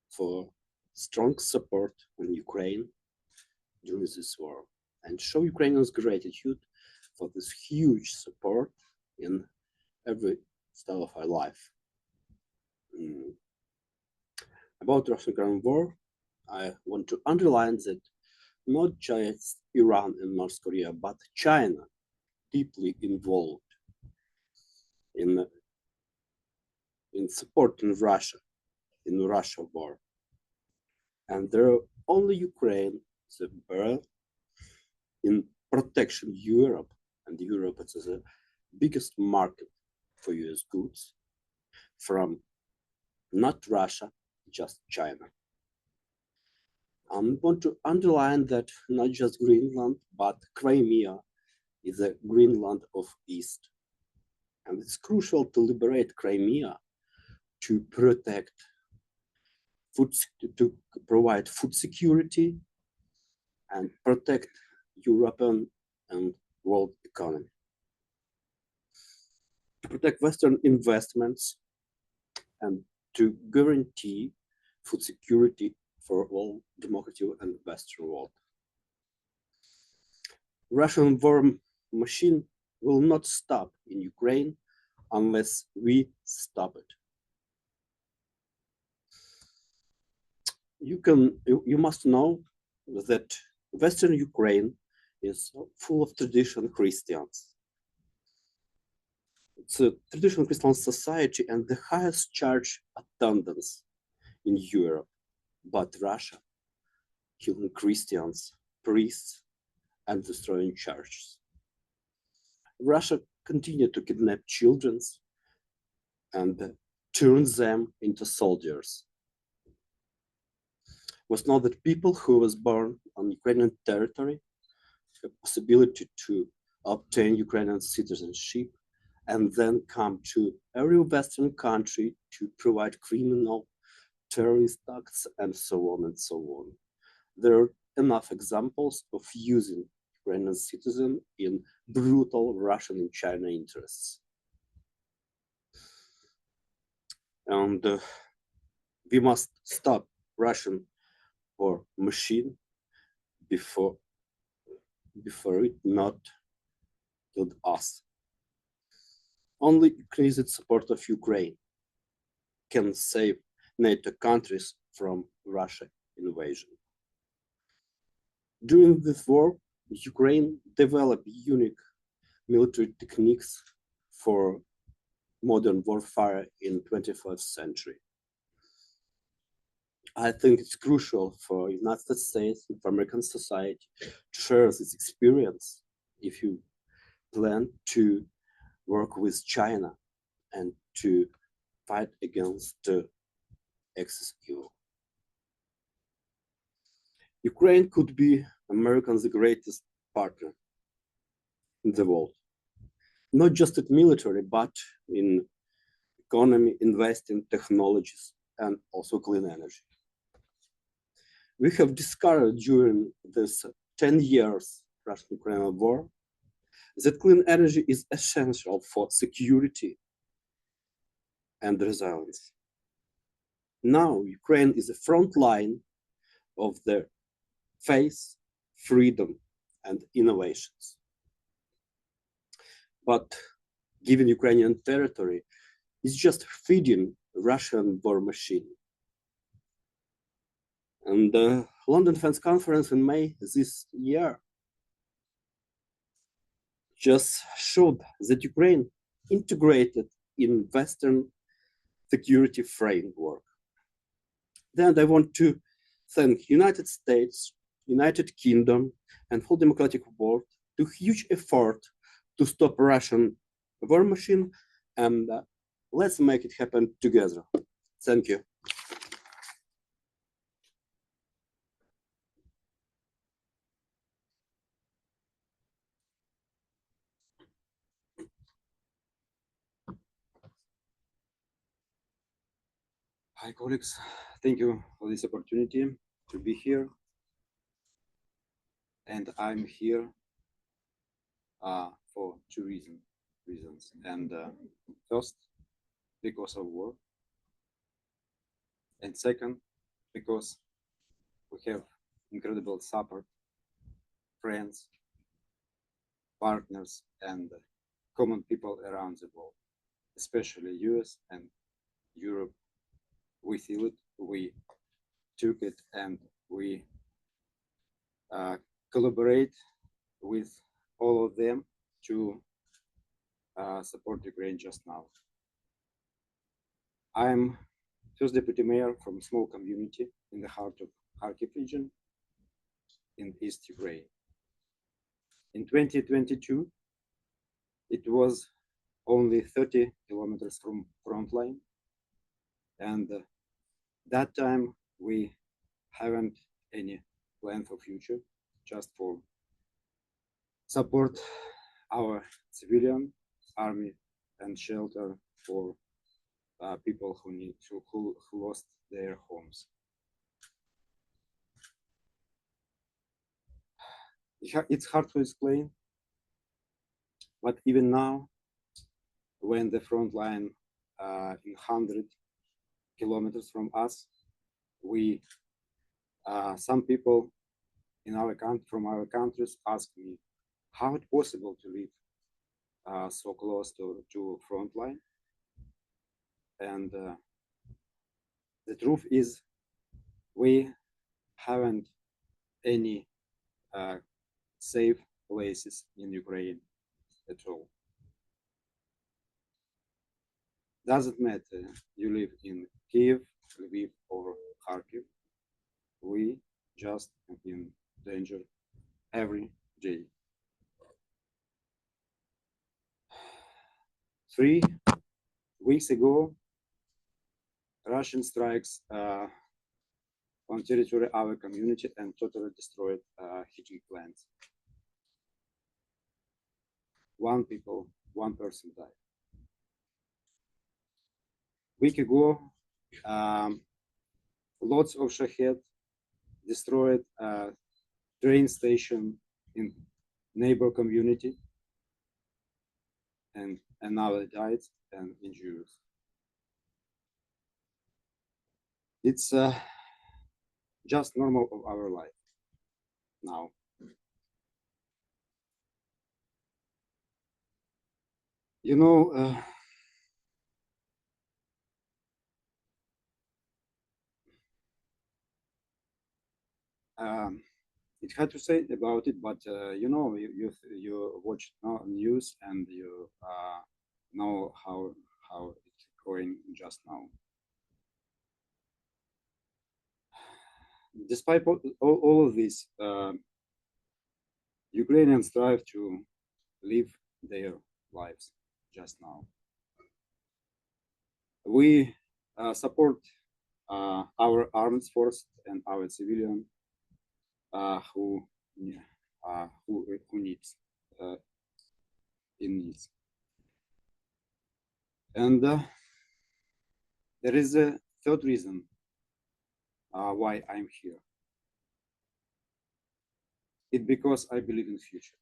for strong support in Ukraine during this war, and show Ukrainians gratitude for this huge support in every style of our life. About Russian-Ukrainian war, I want to underline that not just Iran and North Korea, but China deeply involved in supporting Russia in Russia war. And there are only Ukraine that bear in protection Europe, and Europe is the biggest market for US goods from not Russia, just China. I want to underline that not just Greenland, but Crimea is a Greenland of East. And it's crucial to liberate Crimea to protect food, to provide food security and protect European and world economy. To protect Western investments and to guarantee food security for all democratic and Western world. Russian war machine will not stop in Ukraine unless we stop it. You must know that Western Ukraine is full of traditional Christians. It's a traditional Christian society and the highest church attendance in Europe, but Russia killing Christians, priests, and destroying churches. Russia continued to kidnap children and turn them into soldiers. Was know that people who was born on Ukrainian territory have possibility to obtain Ukrainian citizenship and then come to every Western country to provide criminal, terrorist acts, and so on and so on. There are enough examples of using Ukrainian citizens in brutal Russian and China interests. And we must stop Russian war machine before it not killed us. Only increased support of Ukraine can save NATO countries from Russia invasion. During this war, Ukraine developed unique military techniques for modern warfare in 21st century. I think it's crucial for United States and for American society to share this experience if you plan to work with China and to fight against Axis evil. Ukraine could be America's greatest partner in the world, not just in military, but in economy, investing, technologies, and also clean energy. We have discovered during this 10 years Russian-Ukrainian war that clean energy is essential for security and resilience. Now, Ukraine is the front line of the faith, freedom, and innovations. But given Ukrainian territory is just feeding Russian war machine. And the London Defense Conference in May this year just showed that Ukraine integrated in Western security framework. Then I want to thank United States, United Kingdom, and whole democratic world to huge effort to stop Russian war machine, and let's make it happen together. Thank you. Hi, colleagues. Thank you for this opportunity to be here. And I'm here for two reasons. And first, because of war. And second, because we have incredible support, friends, partners, and common people around the world, especially US and Europe. We feel it, we took it, and we collaborate with all of them to support Ukraine just now. I'm first deputy mayor from a small community in the heart of Kharkiv region in East Ukraine. In 2022, it was only 30 kilometers from front line. And that time we haven't any plan for future, just for support our civilian army and shelter for people who lost their homes. It's hard to explain, but even now, when the front line in 100 kilometers from us, we some people in our country from our countries ask me how it's possible to live so close to front line. And the truth is we haven't any safe places in Ukraine at all. Doesn't matter you live in Kiev, Lviv, or Kharkiv. We just in danger every day. 3 weeks ago, Russian strikes on territory of our community and totally destroyed heating plants. One person died. Week ago, lots of Shahed destroyed a train station in neighbor community, and another died and injured. It's just normal of our life now. You know, it's hard to say about it, but you know, you watch news and you know how it's going just now. Despite all of this, Ukrainians strive to live their lives just now. We support our armed forces and our civilian who needs in needs. And there is a third reason why I'm here. It's because I believe in future.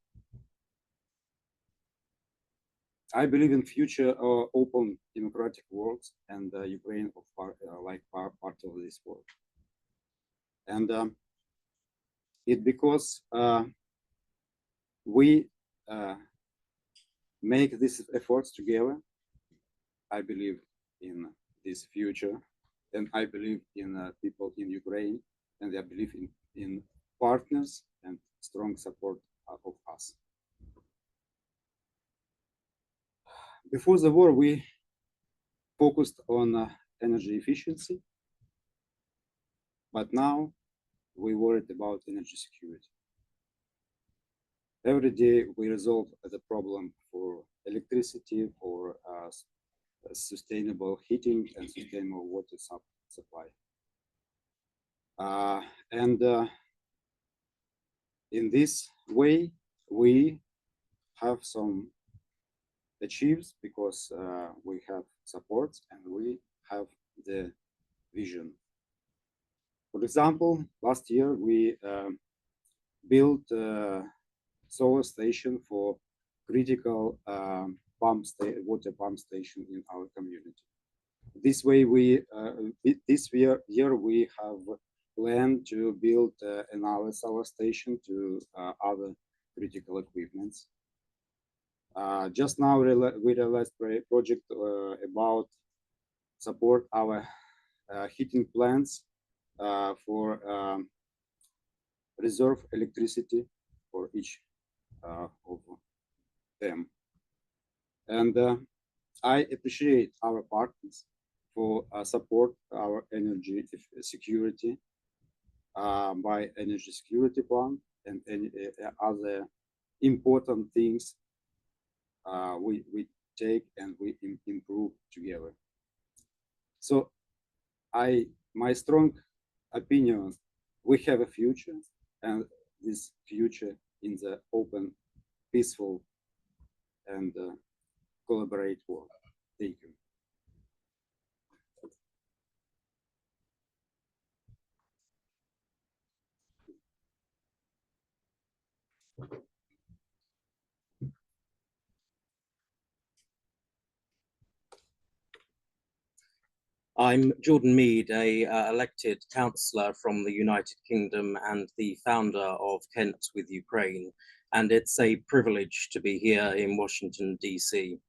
I believe in future open democratic world, and Ukraine of part of this world. And it's because we make these efforts together. I believe in this future, and I believe in people in Ukraine, and I believe in partners and strong support of us. Before the war, we focused on energy efficiency, but now we worried about energy security. Every day we resolve the problem for electricity, for sustainable heating and sustainable water supply. And in this way, we have some achieves because we have support and we have the vision. For example, last year we built a solar station for critical water pump station in our community. This way, this year we have planned to build another solar station to other critical equipments. Just now we realized a project about support our heating plants for reserve electricity for each of them. And I appreciate our partners for support our energy security by energy security plan and any other important things we take and we improve together. So my strong opinion, we have a future, and this future in the open, peaceful, and collaborate world. Thank you. I'm Jordan Meade, a elected councillor from the United Kingdom and the founder of Kent with Ukraine, and it's a privilege to be here in Washington, DC.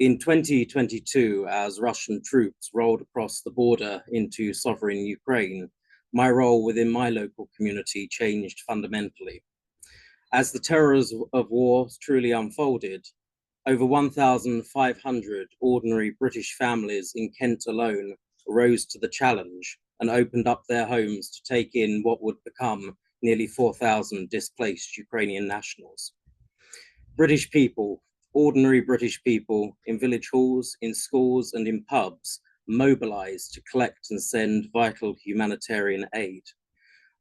In 2022, as Russian troops rolled across the border into sovereign Ukraine, my role within my local community changed fundamentally. As the terrors of war truly unfolded, over 1,500 ordinary British families in Kent alone rose to the challenge and opened up their homes to take in what would become nearly 4,000 displaced Ukrainian nationals. British people, ordinary British people in village halls, in schools and in pubs mobilized to collect and send vital humanitarian aid.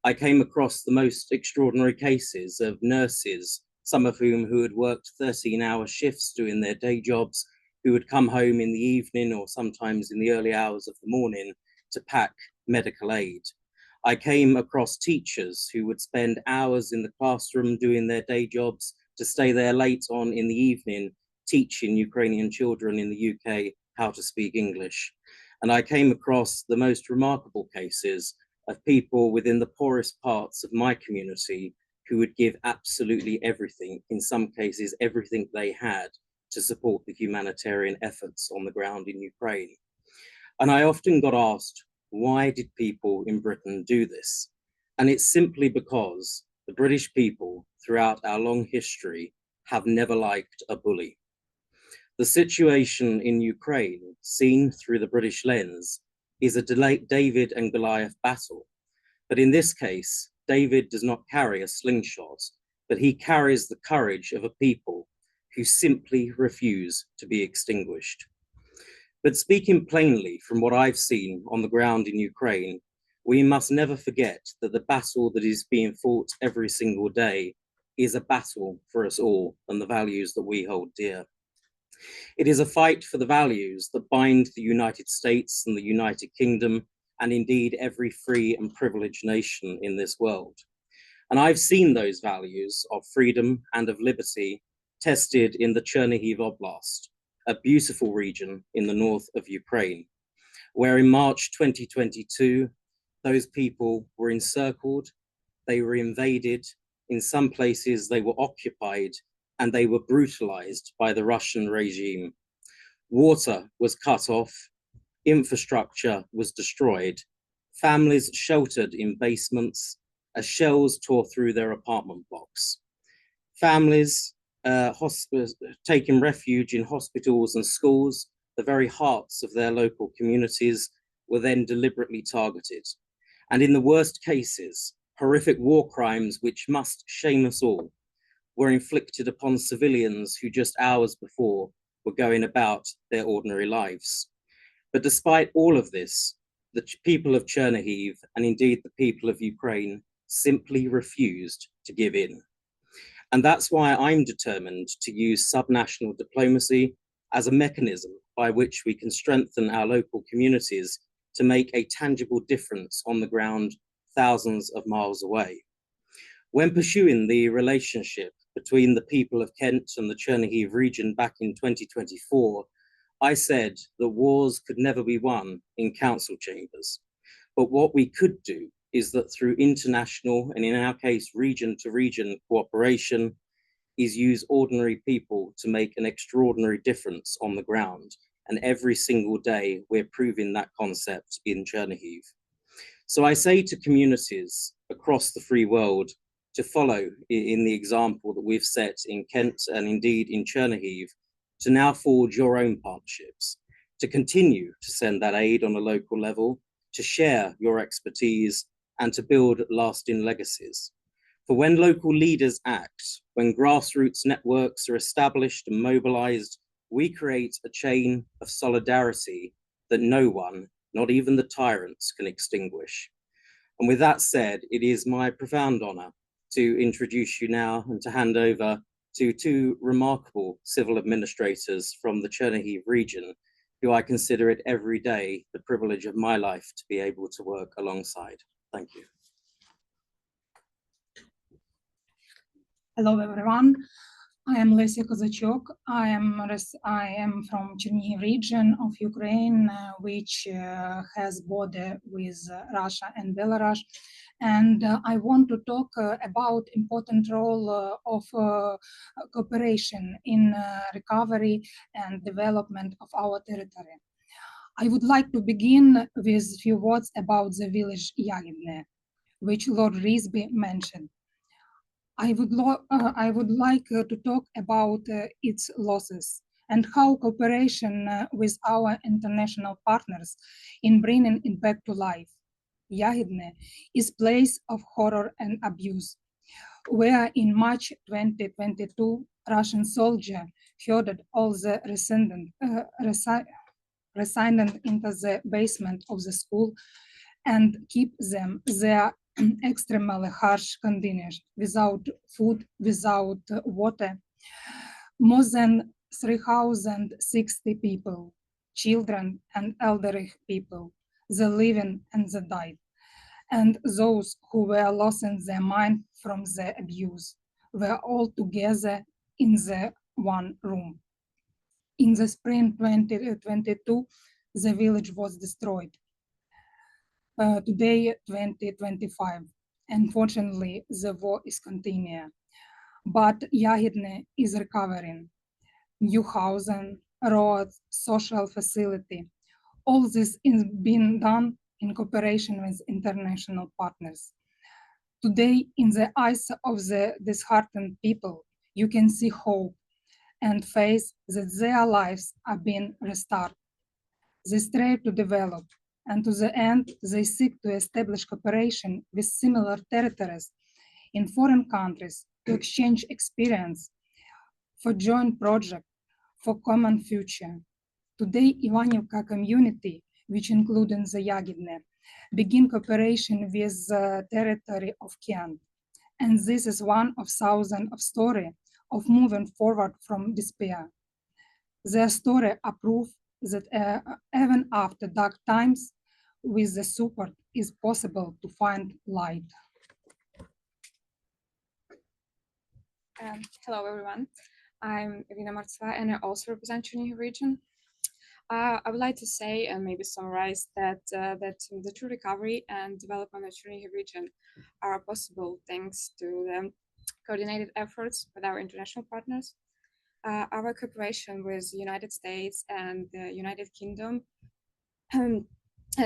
I came across the most extraordinary cases of nurses, some of whom who had worked 13-hour shifts doing their day jobs, who would come home in the evening or sometimes in the early hours of the morning to pack medical aid. I came across teachers who would spend hours in the classroom doing their day jobs to stay there late on in the evening, teaching Ukrainian children in the UK how to speak English. And I came across the most remarkable cases of people within the poorest parts of my community who would give absolutely everything, in some cases everything they had, to support the humanitarian efforts on the ground in Ukraine. And I often got asked, why did people in Britain do this? And it's simply because the British people throughout our long history have never liked a bully. The situation in Ukraine, seen through the British lens, is a David and Goliath battle. But in this case, David does not carry a slingshot, but he carries the courage of a people who simply refuse to be extinguished. But speaking plainly from what I've seen on the ground in Ukraine, we must never forget that the battle that is being fought every single day is a battle for us all and the values that we hold dear. It is a fight for the values that bind the United States and the United Kingdom, and indeed every free and privileged nation in this world. And I've seen those values of freedom and of liberty tested in the Chermihiv Oblast, a beautiful region in the north of Ukraine, where in March 2022, those people were encircled, they were invaded, in some places they were occupied, and they were brutalized by the Russian regime. Water was cut off, infrastructure was destroyed, families sheltered in basements as shells tore through their apartment blocks. Families taking refuge in hospitals and schools, the very hearts of their local communities, were then deliberately targeted. And in the worst cases, horrific war crimes which must shame us all were inflicted upon civilians who just hours before were going about their ordinary lives. But despite all of this, the people of Chermihiv and indeed the people of Ukraine simply refused to give in. And that's why I'm determined to use subnational diplomacy as a mechanism by which we can strengthen our local communities to make a tangible difference on the ground thousands of miles away. When pursuing the relationship between the people of Kent and the Chermihiv region back in 2024, I said that wars could never be won in council chambers. But what we could do is that through international, and in our case, region to region cooperation, is use ordinary people to make an extraordinary difference on the ground. And every single day, we're proving that concept in Chermihiv. So I say to communities across the free world to follow in the example that we've set in Kent and indeed in Chermihiv, to now forge your own partnerships, to continue to send that aid on a local level, to share your expertise, and to build lasting legacies. For when local leaders act, when grassroots networks are established and mobilized, we create a chain of solidarity that no one, not even the tyrants, can extinguish. And with that said, it is my profound honor to introduce you now and to hand over to two remarkable civil administrators from the Chermihiv region, who I consider it every day the privilege of my life to be able to work alongside. Thank you. Hello, everyone. I am Lesia Kozachok. I am from Chermihiv region of Ukraine, which has border with Russia and Belarus. And I want to talk about important role of cooperation in recovery and development of our territory. I would like to begin with a few words about the village Yagidne, which Lord Risby mentioned. I would like to talk about its losses and how cooperation with our international partners in bringing it back to life. Yagidne is a place of horror and abuse, where in March 2022, Russian soldiers herded all the residents into the basement of the school and keep them there extremely harsh conditions, without food, without water. More than 3,060 people, children and elderly people, the living and the died, and those who were losing their mind from the abuse were all together in the one room. In the spring 2022, the village was destroyed. Today, 2025, unfortunately, the war is continuing, but Yagidne is recovering. New housing, roads, social facility, all this is being done in cooperation with international partners. Today, in the eyes of the disheartened people, you can see hope and faith that their lives are being restored. They strive to develop, and to the end, they seek to establish cooperation with similar territories in foreign countries to exchange experience for joint project for common future. Today, Ivanivka community, which includes the Yagidne, begin cooperation with the territory of Kent. And this is one of thousands of stories of moving forward from despair. Their story are proof that even after dark times, with the support, is possible to find light. Hello, everyone. I'm Iryna Martseva, and I also represent Chermihiv region. I would like to say and maybe summarize that the true recovery and development of Chermihiv region are possible thanks to the coordinated efforts with our international partners. Our cooperation with the United States and the United Kingdom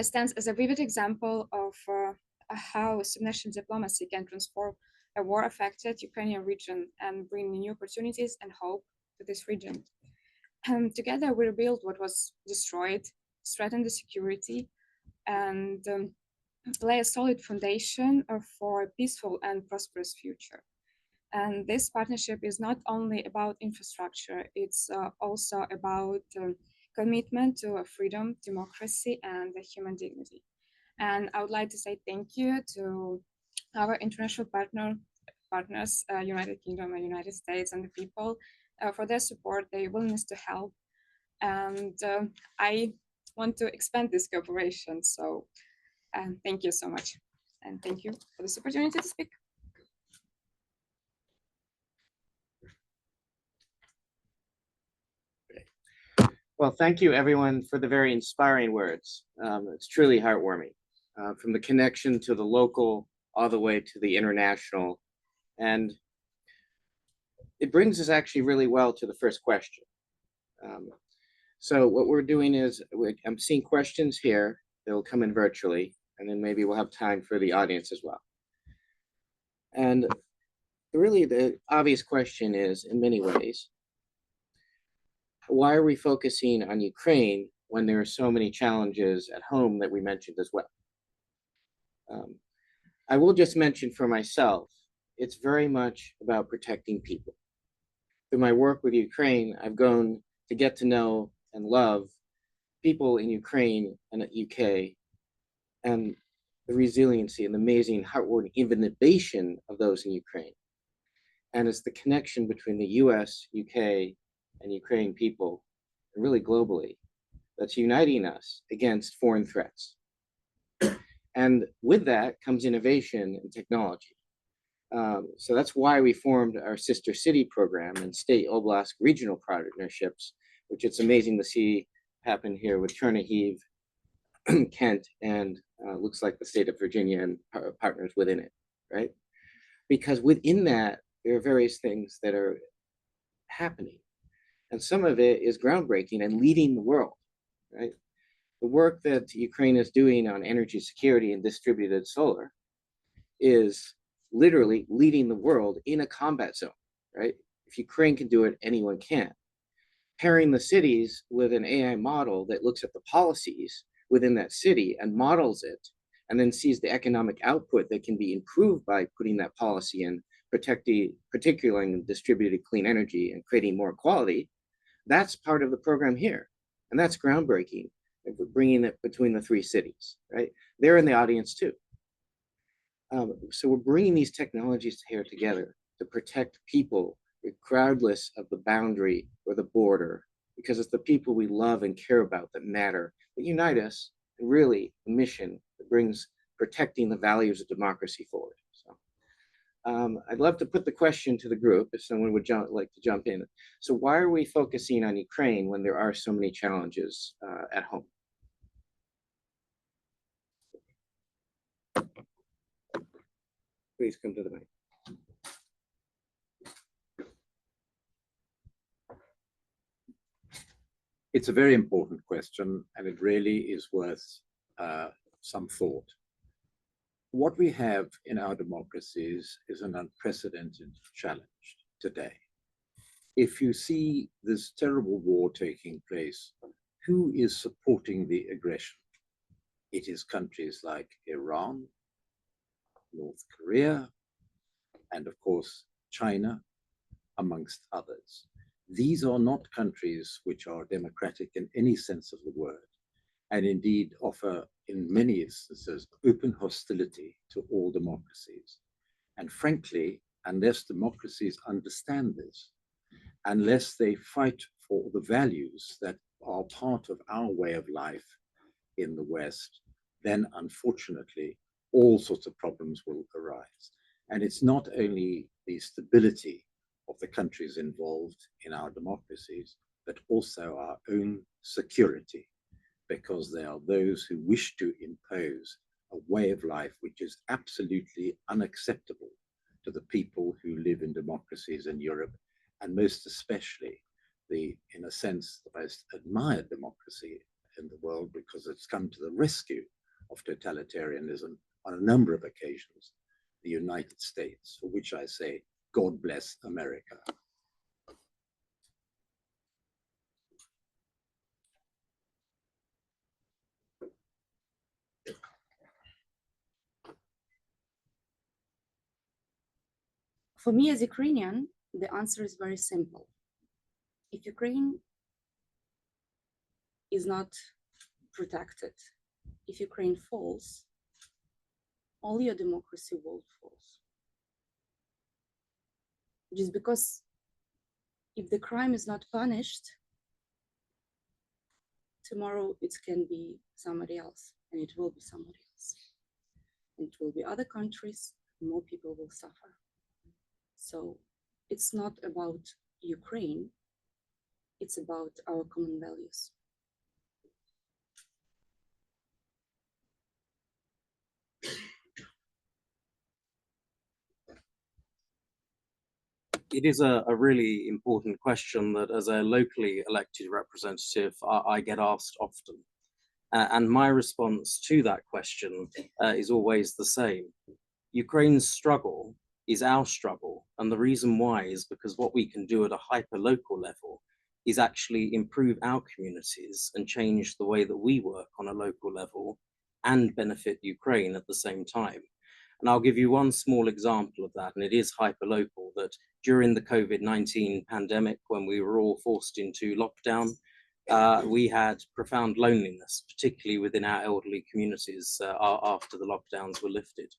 stands as a vivid example of how subnational diplomacy can transform a war-affected Ukrainian region and bring new opportunities and hope to this region. Together, we rebuild what was destroyed, strengthen the security, and lay a solid foundation for a peaceful and prosperous future. And this partnership is not only about infrastructure, it's also about commitment to freedom, democracy, and human dignity. And I would like to say thank you to our international partners, United Kingdom and United States, and the people for their support, their willingness to help. And I want to expand this cooperation. So thank you so much. And thank you for this opportunity to speak. Well, thank you everyone for the very inspiring words. It's truly heartwarming, from the connection to the local all the way to the international. And it brings us actually really well to the first question. So what we're doing is, I'm seeing questions here that will come in virtually, and then maybe we'll have time for the audience as well. And really the obvious question is, in many ways, why are we focusing on Ukraine when there are so many challenges at home that we mentioned as well? I will just mention for myself, it's very much about protecting people. Through my work with Ukraine, I've grown to get to know and love people in Ukraine and at UK, and the resiliency and the amazing heartwarming innovation of those in Ukraine. And it's the connection between the US, UK, and Ukrainian people, and really globally, that's uniting us against foreign threats. And with that comes innovation and technology. So that's why we formed our sister city program and state oblast regional partnerships, which it's amazing to see happen here with Chermihiv, Kent, and looks like the state of Virginia and partners within it, right? Because within that, there are various things that are happening. And some of it is groundbreaking and leading the world, right? The work that Ukraine is doing on energy security and distributed solar is literally leading the world in a combat zone, right? If Ukraine can do it, anyone can. Pairing the cities with an AI model that looks at the policies within that city and models it, and then sees the economic output that can be improved by putting that policy in, particularly in distributed clean energy and creating more equality. That's part of the program here. And that's groundbreaking. We're bringing it between the three cities, right? They're in the audience too. So we're bringing these technologies here together to protect people regardless of the boundary or the border, because it's the people we love and care about that matter, that unite us, and really the mission that brings protecting the values of democracy forward. So I'd love to put the question to the group if someone would like to jump in. So why are we focusing on Ukraine when there are so many challenges at home? Please come to the mic. It's a very important question, and it really is worth some thought. what we have in our democracies is an unprecedented challenge today. If you see this terrible war taking place, who is supporting the aggression? It is countries like Iran, North Korea, and of course, China, amongst others. These are not countries which are democratic in any sense of the word, and indeed offer, in many instances, open hostility to all democracies. And frankly, unless democracies understand this, unless they fight for the values that are part of our way of life in the West, then unfortunately, all sorts of problems will arise. And it's not only the stability of the countries involved in our democracies, but also our own security, because there are those who wish to impose a way of life which is absolutely unacceptable to the people who live in democracies in Europe, and most especially in a sense, the most admired democracy in the world, because it's come to the rescue of totalitarianism on a number of occasions, the United States, for which I say, God bless America. For me as Ukrainian, the answer is very simple. If Ukraine is not protected, if Ukraine falls, all your democracy will fall. Just because if the crime is not punished, tomorrow it can be somebody else, and it will be somebody else. And it will be other countries, more people will suffer. So it's not about Ukraine, it's about our common values. It is a really important question that as a locally elected representative, I get asked often. And my response to that question is always the same. Ukraine's struggle is our struggle. And the reason why is because what we can do at a hyper-local level is actually improve our communities and change the way that we work on a local level and benefit Ukraine at the same time. And I'll give you one small example of that, and it is hyper-local, that during the COVID-19 pandemic, when we were all forced into lockdown, we had profound loneliness, particularly within our elderly communities after the lockdowns were lifted.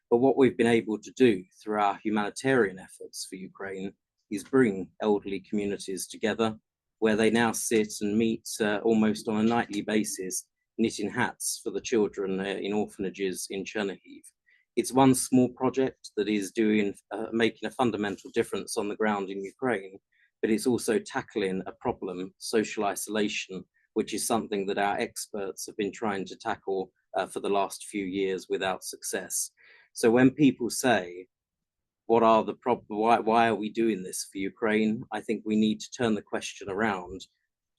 But what we've been able to do through our humanitarian efforts for Ukraine is bring elderly communities together, where they now sit and meet almost on a nightly basis, knitting hats for the children in orphanages in Chermihiv. It's one small project that is making a fundamental difference on the ground in Ukraine, but it's also tackling a problem, social isolation, which is something that our experts have been trying to tackle for the last few years without success. So when people say, what are the problems, why are we doing this for Ukraine? I think we need to turn the question around,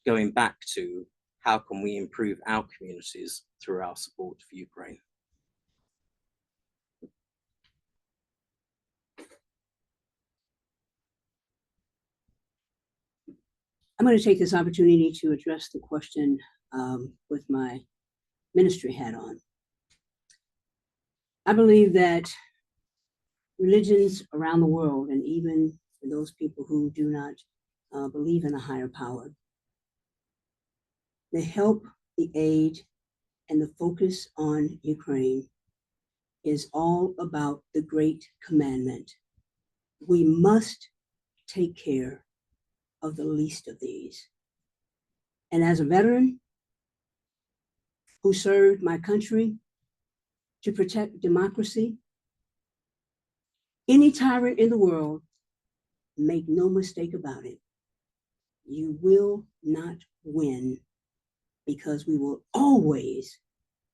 going back to how can we improve our communities through our support for Ukraine? I'm going to take this opportunity to address the question with my ministry hat on. I believe that religions around the world, and even for those people who do not believe in a higher power, the help, the aid, and the focus on Ukraine is all about the great commandment. We must take care of the least of these. And as a veteran who served my country to protect democracy, any tyrant in the world, make no mistake about it, you will not win, because we will always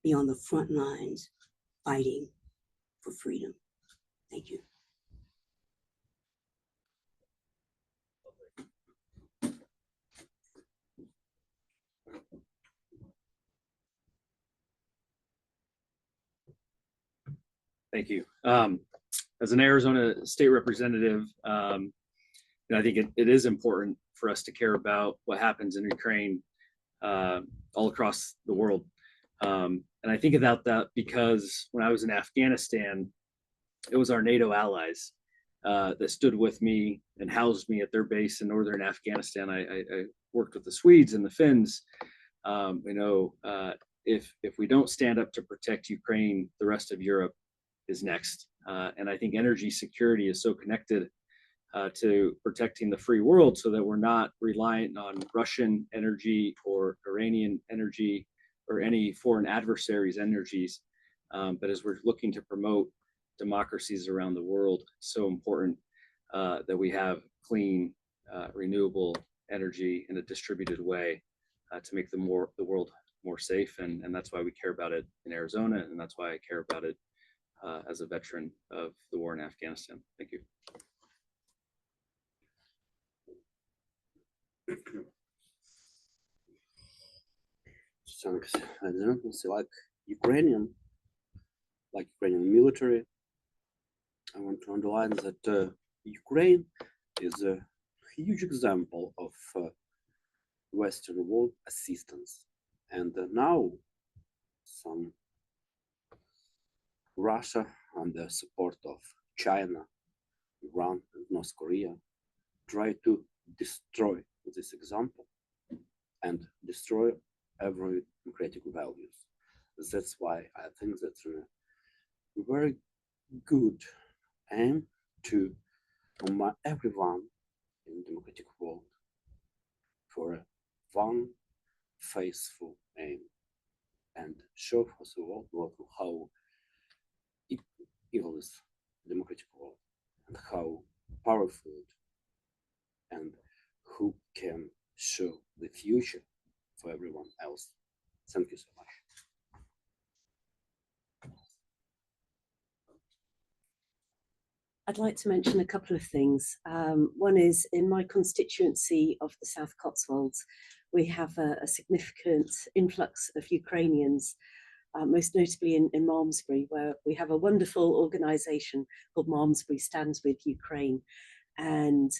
be on the front lines fighting for freedom. Thank you. Thank you. As an Arizona state representative, I think it is important for us to care about what happens in Ukraine all across the world. And I think about that because when I was in Afghanistan, it was our NATO allies that stood with me and housed me at their base in northern Afghanistan. I worked with the Swedes and the Finns. If we don't stand up to protect Ukraine, the rest of Europe is next. And I think energy security is so connected to protecting the free world so that we're not reliant on Russian energy or Iranian energy or any foreign adversaries' energies. But as we're looking to promote democracies around the world, it's so important that we have clean, renewable energy in a distributed way to make the world more safe. And that's why we care about it in Arizona. And that's why I care about it as a veteran of the war in Afghanistan. Thank you. Thanks. I don't say like Ukrainian military. I want to underline that Ukraine is a huge example of Western world assistance, and now some Russia, under support of China, Iran, and North Korea, try to destroy this example and destroy every democratic values. That's why I think that's a very good aim to combine everyone in democratic world for one faithful aim and show for the world how evil is democratic world and how powerful it and who can show the future for everyone else. Thank you so much. I'd like to mention a couple of things. One is in my constituency of the South Cotswolds, we have a significant influx of Ukrainians, most notably in Malmesbury, where we have a wonderful organisation called Malmesbury Stands with Ukraine. And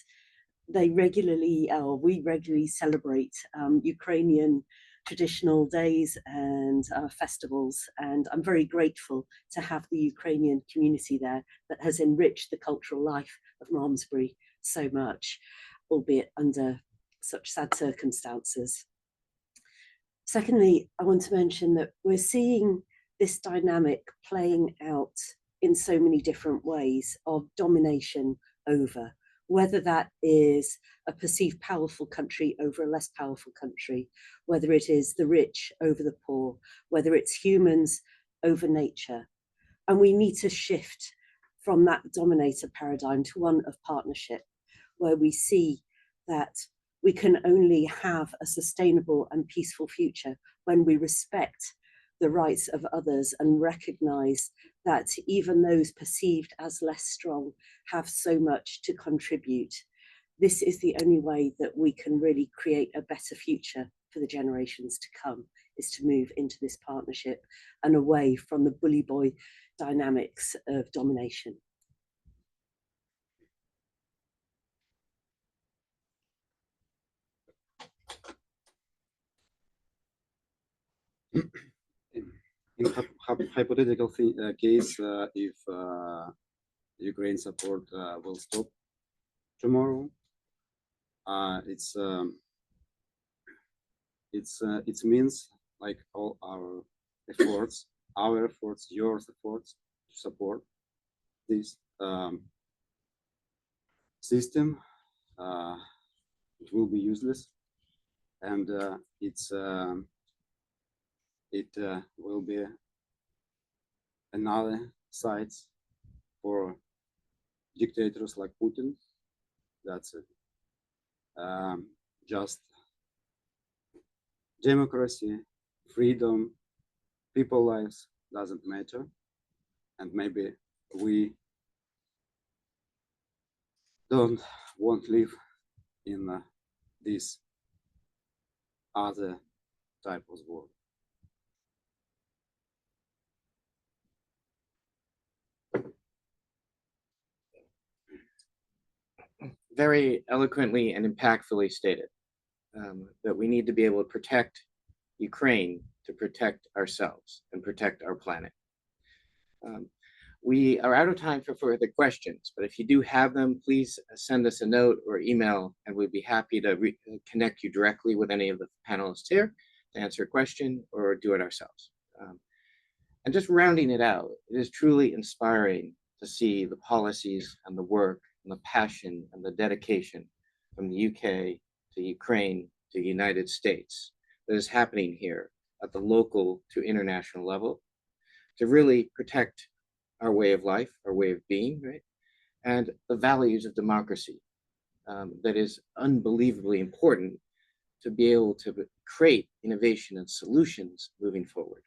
we regularly celebrate Ukrainian traditional days and festivals. And I'm very grateful to have the Ukrainian community there that has enriched the cultural life of Malmesbury so much, albeit under such sad circumstances. Secondly, I want to mention that we're seeing this dynamic playing out in so many different ways of domination over, whether that is a perceived powerful country over a less powerful country, whether it is the rich over the poor, whether it's humans over nature. And we need to shift from that dominator paradigm to one of partnership, where we see that we can only have a sustainable and peaceful future when we respect the rights of others and recognize that even those perceived as less strong have so much to contribute. This is the only way that we can really create a better future for the generations to come, is to move into this partnership and away from the bully boy dynamics of domination. In hypothetical case, if Ukraine support will stop tomorrow, it means like all our efforts, your efforts to support this system, it will be useless, and it will be another site for dictators like Putin. That's it. Just democracy, freedom, people lives doesn't matter, and maybe we don't want to live in this other type of world. very eloquently and impactfully stated that we need to be able to protect Ukraine to protect ourselves and protect our planet. We are out of time for further questions, but if you do have them, please send us a note or email, and we'd be happy to connect you directly with any of the panelists here to answer a question or do it ourselves. And just rounding it out, it is truly inspiring to see the policies and the work and the passion and the dedication from the UK to Ukraine to the United States that is happening here at the local to international level to really protect our way of life, our way of being, right? And the values of democracy that is unbelievably important to be able to create innovation and solutions moving forward.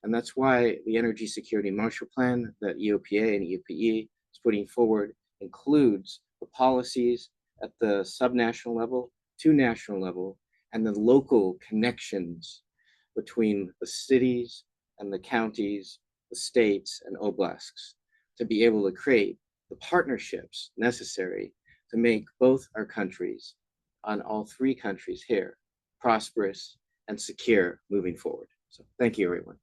And that's why the Energy Security Marshall Plan that EOPA and EOPE is putting forward includes the policies at the subnational level to national level and the local connections between the cities and the counties, the states and oblasts to be able to create the partnerships necessary to make both our countries, on all three countries here, prosperous and secure moving forward. So thank you, everyone.